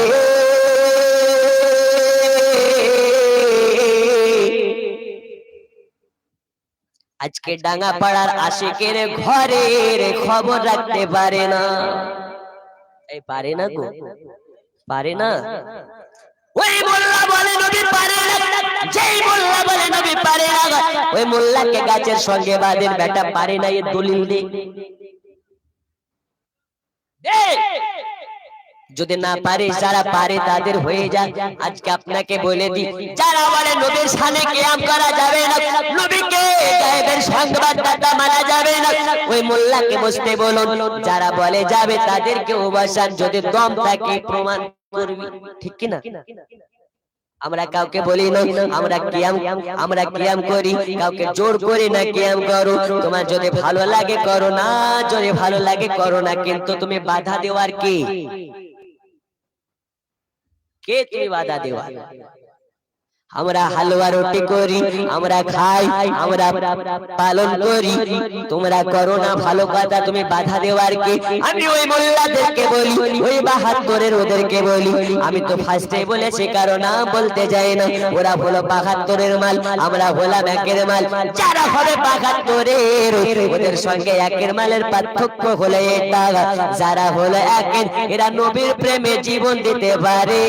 আজকে ডাঙ্গা পাড়ার আশিকের ঘরের খবর রাখতে পারে না। এই পারে না গো, পারে না। ওই মোল্লা বলে নবী পারে না, যেই মোল্লা বলে নবী পারে না, ওই মোল্লাকে গাছের সঙ্গে বাঁধেন, বেটা পারে না এর দলিল দে। যদি না পারে, যারা পারে তাদের হয়ে যায়। আজকে আপনাকে বলে দিই, যারা বলে নবীর শানে কিয়াম করা যাবে না, নবীকে গায়েবের সংবাদদাতা মানা যাবে না, ওই মোল্লাকে বসতে বলুন। যারা বলে যাবে তাদেরকে ওবাসান, যদি দম থাকে প্রমাণ করবি, ঠিক কি না? আমরা কাউকে বলি না আমরা কিয়াম করি, কাউকে জোর করি না কিয়াম করো। তোমার যদি ভালো লাগে করো, না যদি ভালো লাগে করো না, কিন্তু তুমি বাধা দেওয়ার কে? কে তুমি বাধা দেওয়া? আমরা হালুয়া রুটি করি, আমরা খাই, আমরা পালন করি, তোমরা করো না ভালো কথা, তুমি বাধা দেওয়ার কে? আমি ওই মোল্লাদেরকে বলি, ওই 72-এর ওদেরকে বলি। আমি তো ফার্স্টেই বলেছি, কারণ নাম বলতে যাই না। ওরা হলো 72-এর মাল, আমরা হলাম 1-এর মাল। যারা হবে 72-এর, ওদের সঙ্গে 1-এর মালের পার্থক্য হলো এটা, যারা হলো 1-এর, এরা নবীর প্রেমে জীবন দিতে পারে।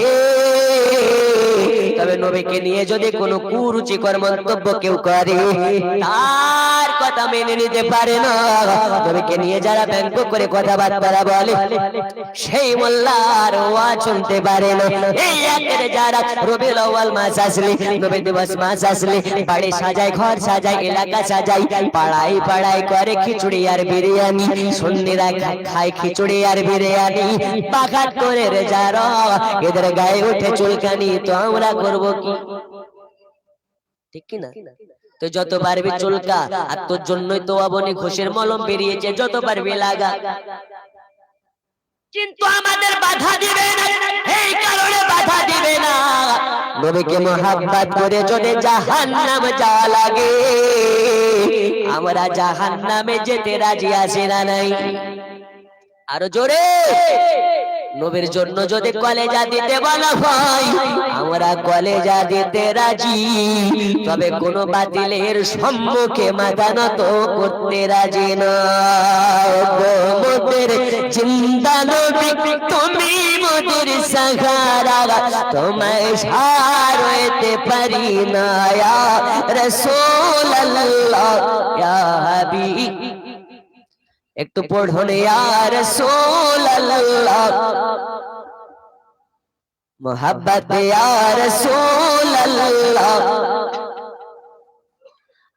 তবে নবীকে নিয়ে যদি কোনো কুরুচিকর মন্তব্য কেউ করে তার কথা মেনে নিতে পারে না, নবীকে নিয়ে যারা ব্যঙ্গ করে কথাবার্তা বলে সেই মোল্লার ওয়াজ শুনতে পারে না। এই একের যারা রবিউল আউয়াল মাস আসলে, নবী দিবস মাস আসলে বাড়ি সাজায়, ঘর সাজায়, এলাকা সাজায়, পাড়ায় পাড়ায় করে খিচুড়ি আর বিরিয়ানি, সুন্নিরা খায় খিচুড়ি আর বিরিয়ানি, পাখাত করে রে যারা এদের গায়ে উঠে চুলকানি, তো আমরা করব কি? ঠিক কি না? তো যত পারবি চুলকা, আর তোর জন্যই তো আবনি ঘোষের মলম বেরিয়েছে, যত পারবি লাগা, কিন্তু আমাদের বাধা দিবে না, এই কারণে বাধা দিবে না নবীকে মোহাব্বত করে যদি জাহান্নাম যাওয়া লাগে, আমরা জাহান্নামে যেতে রাজি আছি না নাই? আরো জোরে, নবীর জন্য যদি কলেজা দিতে বলা হয় আমরা কলেজা দিতে রাজি, তবে কোন বাতিলের সম্মুখে মাথা নত করতে রাজি না। মোদের জিন্দা নবী তুমি মোদের সাহারা, তোমায় ছাড়তে পারি না ইয়া রাসূলুল্লাহ ইয়া হাবিব। একটু পড়ুন ইয়া রাসূলুল্লাহ, মোহাব্বত ইয়া রাসূলুল্লাহ,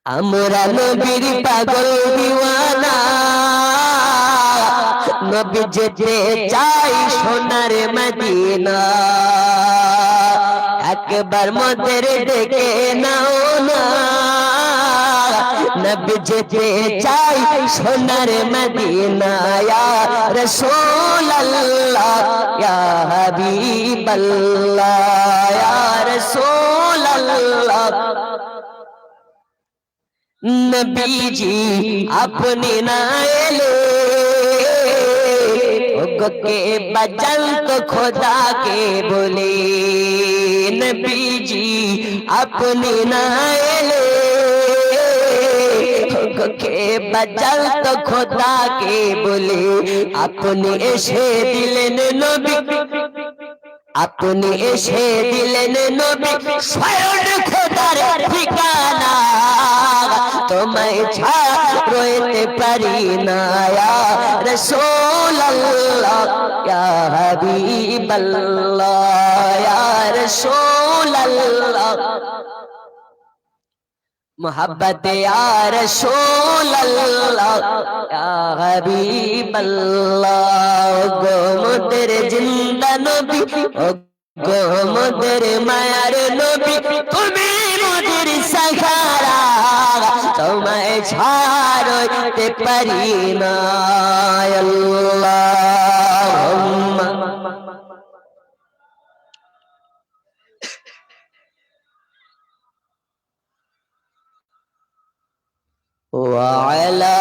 আমরা নবীর পাগল দিওয়ানা, নবী যেতে চাই সোনার মদিনা, একবার মোদের দেখে নাও না, নবী যেতে চাই সোনার মদিনা ইয়া রাসূলুল্লাহ ইয়া হাবিবাল্লাহ ইয়া রাসূলুল্লাহ। নবীজি আপনি না এলে কে बचल तो खुदा के बोले, नबीजी अपनी नाले के बचल तो खुदा के बोले, अपनी এসে দিলেন নবী, আপনি এসে দিলেন নবী স্বয়ং খোদার ঠিকানা, তোমায় ছাড়তে পারি না ইয়া রাসূলুল্লাহ ইয়া হাবিবাল্লাহ ইয়া রাসূলুল্লাহ, মোহাব্বত ইয়া রাসূলুল্লাহ ইয়া হাবিবাল্লাহ। গো মোদের জিন্দা নবী, গো মোদের মায়ার নবী, তুমি মোদের সাহারা, তোমায় ছাড়তে পারি না আল্লাহুম্মা ওয়া আলা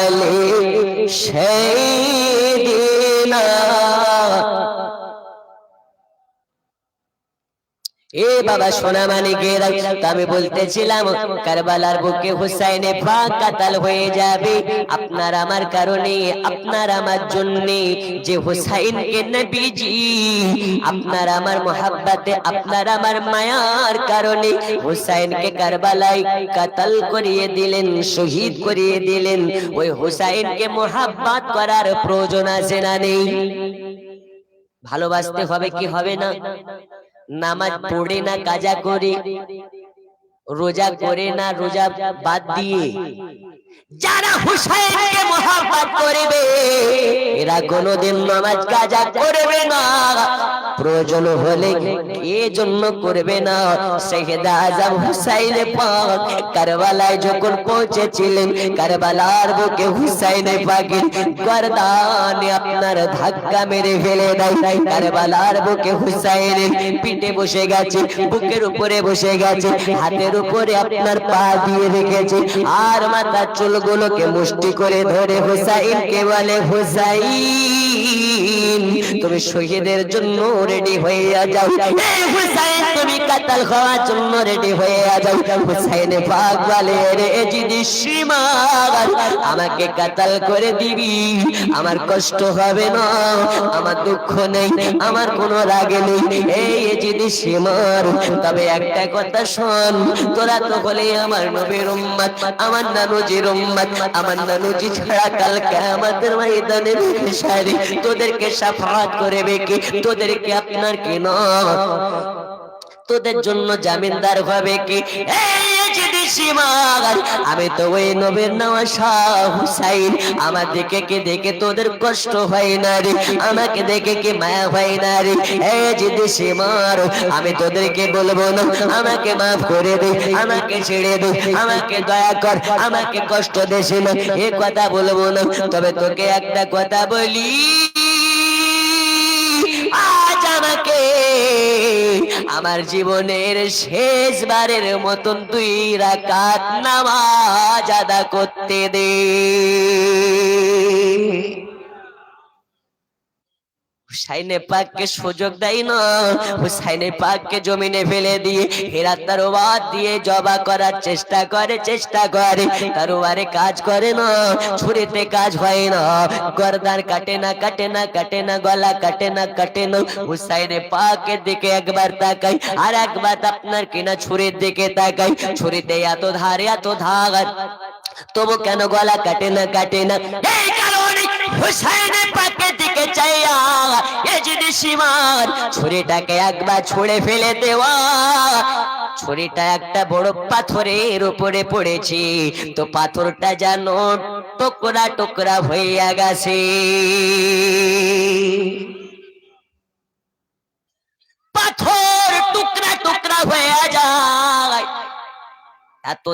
আলি সাইয়্যিদিনা। এ বাবা সোনা মানিকেরা, আমি বলতেছিলাম কারবালার বুকে হুসাইনে পাক কাতাল হয়ে যাবে আপনার আমার কারণে, আপনার আমার জন্য, যে হুসাইনকে নবীজি আপনার আমার মোহাব্বতে, আপনার আমার মায়ার কারণে হুসাইনকে কারবালায় কাতাল করিয়ে দিলেন, শহীদ করিয়ে দিলেন। ওই হুসাইনকে মোহাব্বত করার প্রয়োজন আছে না নেই? ভালোবাসতে হবে কি হবে না? নামাজ পড়ে না কাজা করে, রোজা করে না রোজা বাদ দিয়ে, যারা হুসাইনকে মোহাব্বত করবে এরা কোনোদিন নামাজ কাজা করবে না, প্রয়োজন হলে এ জন্য করবে না। শহীদে আজম হুসাইন পাক কারবালায় যখন পৌঁছেছিলেন, কারবালার বুকে হুসাইন পাকের গর্দানে আপনার ধাক্কা মেরে ফেলে দেয়, কারবালার বুকে হুসাইনের পিঠে বসে গেছে, বুকের উপরে বসে গেছে, হাতের উপরে আপনার পা দিয়ে রেখেছে, আর মাথার চুলগুলোকে মুষ্টি করে ধরে হুসাইনকে বলে, হুসাইন তুমি শহীদের জন্য রেডি হয়ে যাও, হুসাইন তুমি কাতাল হওয়ার জন্য রেডি হয়ে যাও। হুসাইন পাক বলে রে যদি সীমা আমাকে কাতাল করে দিবি, আমার কষ্ট হবে না, আমার দুঃখ নেই, আমার কোনো রাগ নেই। এই যদি সীমার তবে একটা কথা শোন, তোরা তো বলে আমার নবীর উম্মত, আমার নানুজির উম্মত, আমার নানুজি ছাড়া কাল কিয়ামতের ময়দানে সারি তোদেরকে শাফাআত করবে কি? তোদেরকে আপনার কি না, তোদের জন্য জামিনদার হবে কি? আমি তো ওই নবীর নেওয়া শাহ হুসাইন, আমার দিকে কি দেখে তোদের কষ্ট হয় না রে? আমাকে দেখে কি মায়া হয় না রে? এই যদি সীমার আমি তোদেরকে বলবো না আমাকে মাফ করে দে, আমাকে ছেড়ে দে, আমাকে দয়া কর, আমাকে কষ্ট দেশ না, এ কথা বলবো না। তবে তোকে একটা কথা বলি, আজ আমাকে আমার জীবনের শেষবারের মতন 2 রাকাত নামাজ আদা করতে দে। হুসাইনে পাককে সুযোগ দেয় না, হুসাইনে পাককে জমিনে ফেলে দিয়ে হেরাত তরবার দিয়ে জবা করার চেষ্টা করে, তরবারে কাজ করে না, ছুরিতে কাজ হয় না, গর্দান কাটে না, গলা কাটে না। হুসাইনে পাকের দিকে একবার তাকাই, আর একবার আপনার কিনা ছুরির দিকে তাকাই, ছুরিতে এত ধার, তবু কেন গলা কাটে না? এই কারণে হুসাইনে পাকের দিকে চাইয়া এজিদ সীমার ছুরিটাকে একবার ছুঁড়ে ফেলে দেওয়া। ছুরিটা একটা বড় পাথরের উপরে পড়েছে, তো পাথরটা যেন টুকরা হইয়া গেছে। পাথর টুকরা হয়ে যায়, এত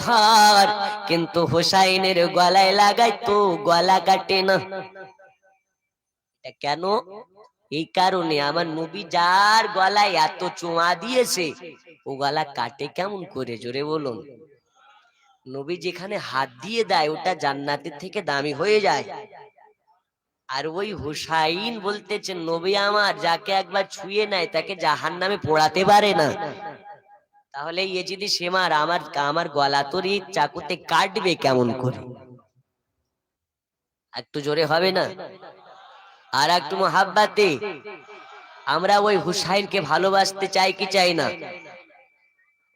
ধার, কিন্তু হুসাইনের গলায় লাগাই তো গলা কাটে না। কেন? এই কারণে আমার নবী যার গলায় এত চুমা দিয়েছে ও গলা কাটে কেমন করে? জোরে বলুন। নবী যেখানে হাত দিয়ে দেয় ওটা জান্নাতের থেকে দামি হয়ে যায়। আর ওই হুসাইন বলতেছে নবী আমার যাকে একবার ছুঁয়ে নেয় তাকে জাহান্নামে পোড়াতে পারে না। তাহলে ইয়েজিদি সেমার আমার গলা তোর চাকুতে কাটবে কেমন করে? একটু জোরে হবে না? আর একটু মোহাব্বতে আমরা ওই হুসাইনকে ভালোবাসতে চাই কি চাই না?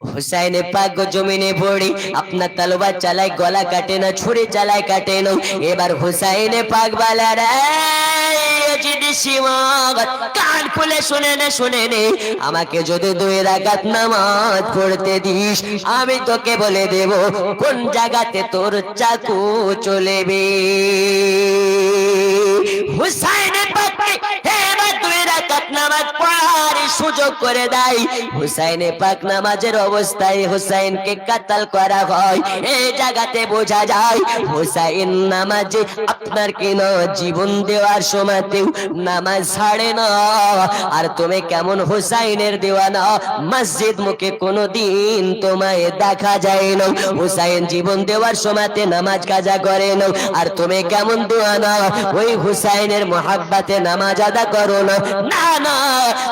হুসাইনে পাক জমিনে পড়ে আপনার তলোয়ার চালায়, গলা কাটে না, ছুরি চালায় কাটে না। এবার হুসাইনে পাক বলার কান খুলে শুনে নে, আমাকে যদি 2 রাকাত নামাজ পড়তে দিস আমি তোকে বলে দেব কোন জায়গাতে তোর চাকু চলেবে। হুসাইনে পাক এবার 2 রাকাত নামাজ পড়ার সুযোগ করে দেয়। হুসাইনে পাক নামাজের অবস্থায় হুসাইনকে কাতাল করা হয়। এই জায়গাতে বোঝা যায় হুসাইন নামাজে আপনার কেন জীবন দেওয়ার সময়তেও নামাজ ছাড়ে না। আর তুমি কেমন হুসাইনের দেওয়ানা, মসজিদ মুখে কোনোদিন তোমায় দেখা যায় না। হুসাইন জীবন দেওয়ার সময়তে নামাজ কাজা করে না, আর তুমি কেমন দেওয়ানা, ওই হুসাইনের মোহাব্বতে নামাজ আদা করো না। না,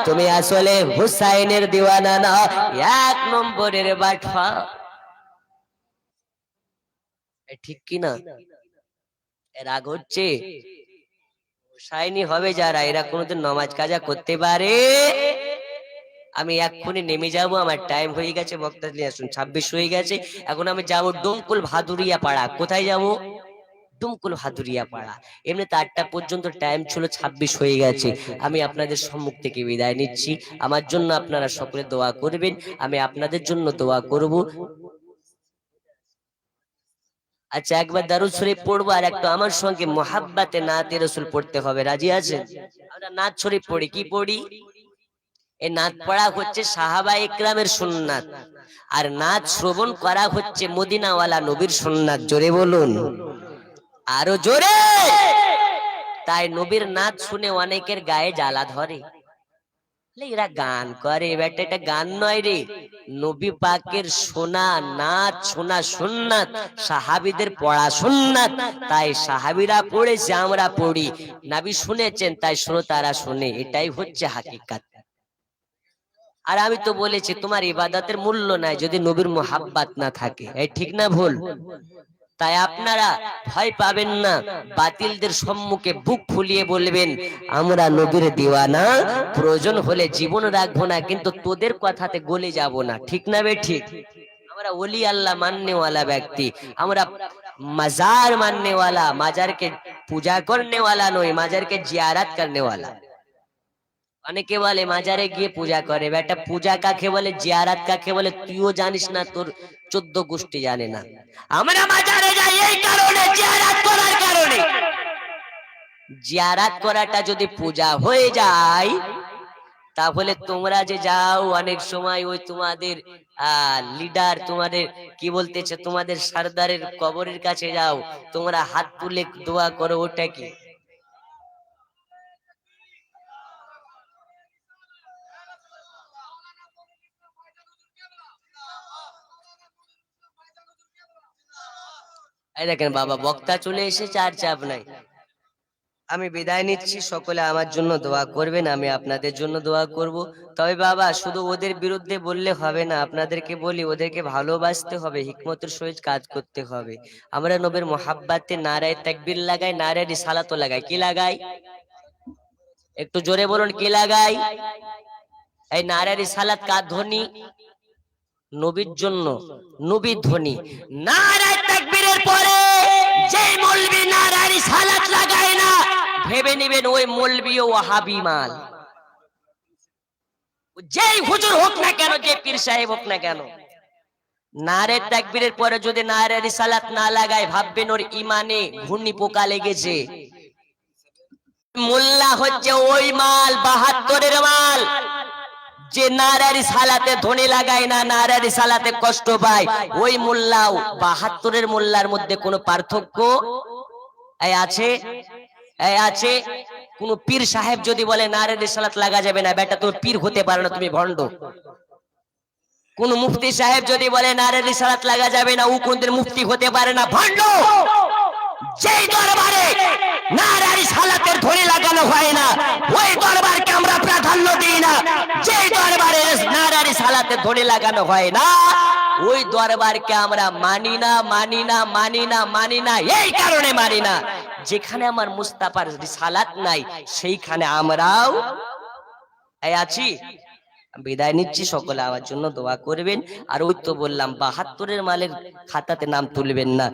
তুমি আসলে হুসাইনের দিওয়ানা না, 1 নম্বরের বাটফা। ঠিক কি না? রাগ হচ্ছে? হুসাইনি হবে যারা, এরা কোনোদিন নামাজ কাজা করতে পারে? আমি এক্ষুনি নেমে যাব, আমার টাইম হয়ে গেছে, বক্তা নিয়ে আসুন, 26 হয়ে গেছে। এখন আমি যাব ডোমকুল ভাদুরিয়া পাড়া। কোথায় যাব? ডুমকুল ভাদুরিয়া পাড়া। এমনিতে 8টা পর্যন্ত টাইম ছিল, 26 হয়ে গেছে। আমি আপনাদের সম্মুখ থেকে বিদায় নিচ্ছি। আমার জন্য আপনারা সকলে দোয়া করবেন, আমি আপনাদের জন্য দোয়া করব। আচ্ছা, একবার দারুদ শরীফ পড়বো, আর একটা আমার সঙ্গে মোহাব্বতে নাতে রাসূল পড়তে হবে। রাজি আছেন? আমরা নাত শরীফ পড়ি। কি পড়ি? এই নাত পড়া হচ্ছে সাহাবা ইকরামের সুন্নাত, আর নাত শ্রবণ করা হচ্ছে মদিনাওয়ালা নবীর সুন্নাত। জোরে বলুন, আরো জোরে। তাই নবীর নাচ শুনে অনেকের গায়ে জ্বালা ধরে, এরা গান করে, বেটা এটা গান নয় রে, নবী পাকের শোনা নাচ, শোনা সুন্নাত, সাহাবীদের পড়া সুন্নাত। তাই সাহাবীরা পড়েছে, আমরা পড়ি, নবী শুনেছেন তাই শ্রোতারা শুনে, এটাই হচ্ছে হাকিকাত। আর আমি তো বলেছি তোমার ইবাদতের মূল্য নাই যদি নবীর মুহাব্বত না থাকে, এই ঠিক না ভুল? তাই আপনারা ভয় পাবেন না, বাতিলদের সম্মুখে বুক ফুলিয়ে বলবেন আমরা নবীর দিওয়ানা, প্রয়োজন হলে জীবন রাখবো না, কিন্তু তোদের কথাতে গলে যাব না, ঠিক না বে ঠিক? আমরা ওলি আল্লাহ মাননেওয়ালা ব্যক্তি, আমরা মাজার মাননেওয়ালা, মাজারকে পূজা করনেওয়ালা নই, মাজারকে জিয়ারত করনেওয়ালা। অনেকে বলে মাজারে গিয়ে পূজা করে, বেটা পূজা কাকে বলে, জিয়ারত কাকে বলে তুইও জানিস না, তোর 14 গোষ্ঠী জানে না। আমরা মাজারে যাই এই কারণে, জিয়ারত করার কারণে। জিয়ারত করাটা যদি পূজা হয়ে যায়, তাহলে তোমরা যে যাও অনেক সময় ওই তোমাদের লিডার, তোমাদের কি বলতেছে, তোমাদের সরদারের কবরের কাছে যাও, তোমরা হাত তুলে দোয়া করো, ওটা কি? এই দেখেন বাবা বক্তা চলে এসেছে, আর চাপ নাই। আমি বিদায় নিচ্ছি, সকলে আমার জন্য দোয়া করবেন, আমি আপনাদের জন্য দোয়া করব। তবে বাবা শুধু ওদের বিরুদ্ধে বললে হবে না, আপনাদেরকে বলি ওদেরকে ভালোবাসতে হবে, হিকমতের সহিত কাজ করতে হবে। আমরা নবীর মুহাব্বতে নারায়ে তাকবীর লাগাই, নারায়ে রিসালাতও লাগাই, কি লাগাই? একটু জোরে বলুন, কি লাগাই? এই নারায়ে রিসালাত কার ধ্বনি? নবীর জন্য, নবীর ধ্বনি। নারায়ে তাকবীরের পরে যে মৌলবি নারায়ে রিসালাত লাগায় না, ভেবে নেবেন ওই মৌলবিও ওয়াহাবি মাল। যেই হুজুর হোক না কেন, যে পীর সাহেব হোক না কেন, নারে তাকবীরের পরে যদি নারে রিসালাত না লাগায়, ভাববেন ওর ইমানে ঘূর্ণি পোকা লেগেছে। মোল্লা হচ্ছে ওই মাল, 72-এর মাল, যে নারে রিসালাতে ধ্বনি লাগায় না, নারে রিসালাতে কষ্ট পায়। ওই মোল্লাও 72-এর মোল্লার মধ্যে কোনো পার্থক্য আছে? আছে? কোন পীর সাহেব যদি বলে নারে রিসালাত লাগা যাবে না, বেটা তোর পীর হতে পারে না, তুমি ভণ্ড। কোন মুফতি সাহেব যদি বলে নারে রিসালাত লাগা যাবে না, ও কোনদিন মুফতি হতে পারে না, ভণ্ড। যেই দরবারে নারে রিসালাতের ধ্বনি লাগানো হয় না, ওই দরবারকে আমরা প্রাধান্য দিই না। যেই দরবারে নারে রিসালাতের ধ্বনি লাগানো হয় না, ওই দরবারকে আমরা মানি না, মানি না, মানি না, মানি না। এই কারণে মানি না, যেখানে আমার মুস্তাফার রিসালাত নাই, সেইখানে আমরাও আছি। বিদায় নিচ্ছি, সকলে আমার জন্য দোয়া করবেন। আর ওই তো বললাম 72-এর মালের খাতাতে নাম তুলবেন না।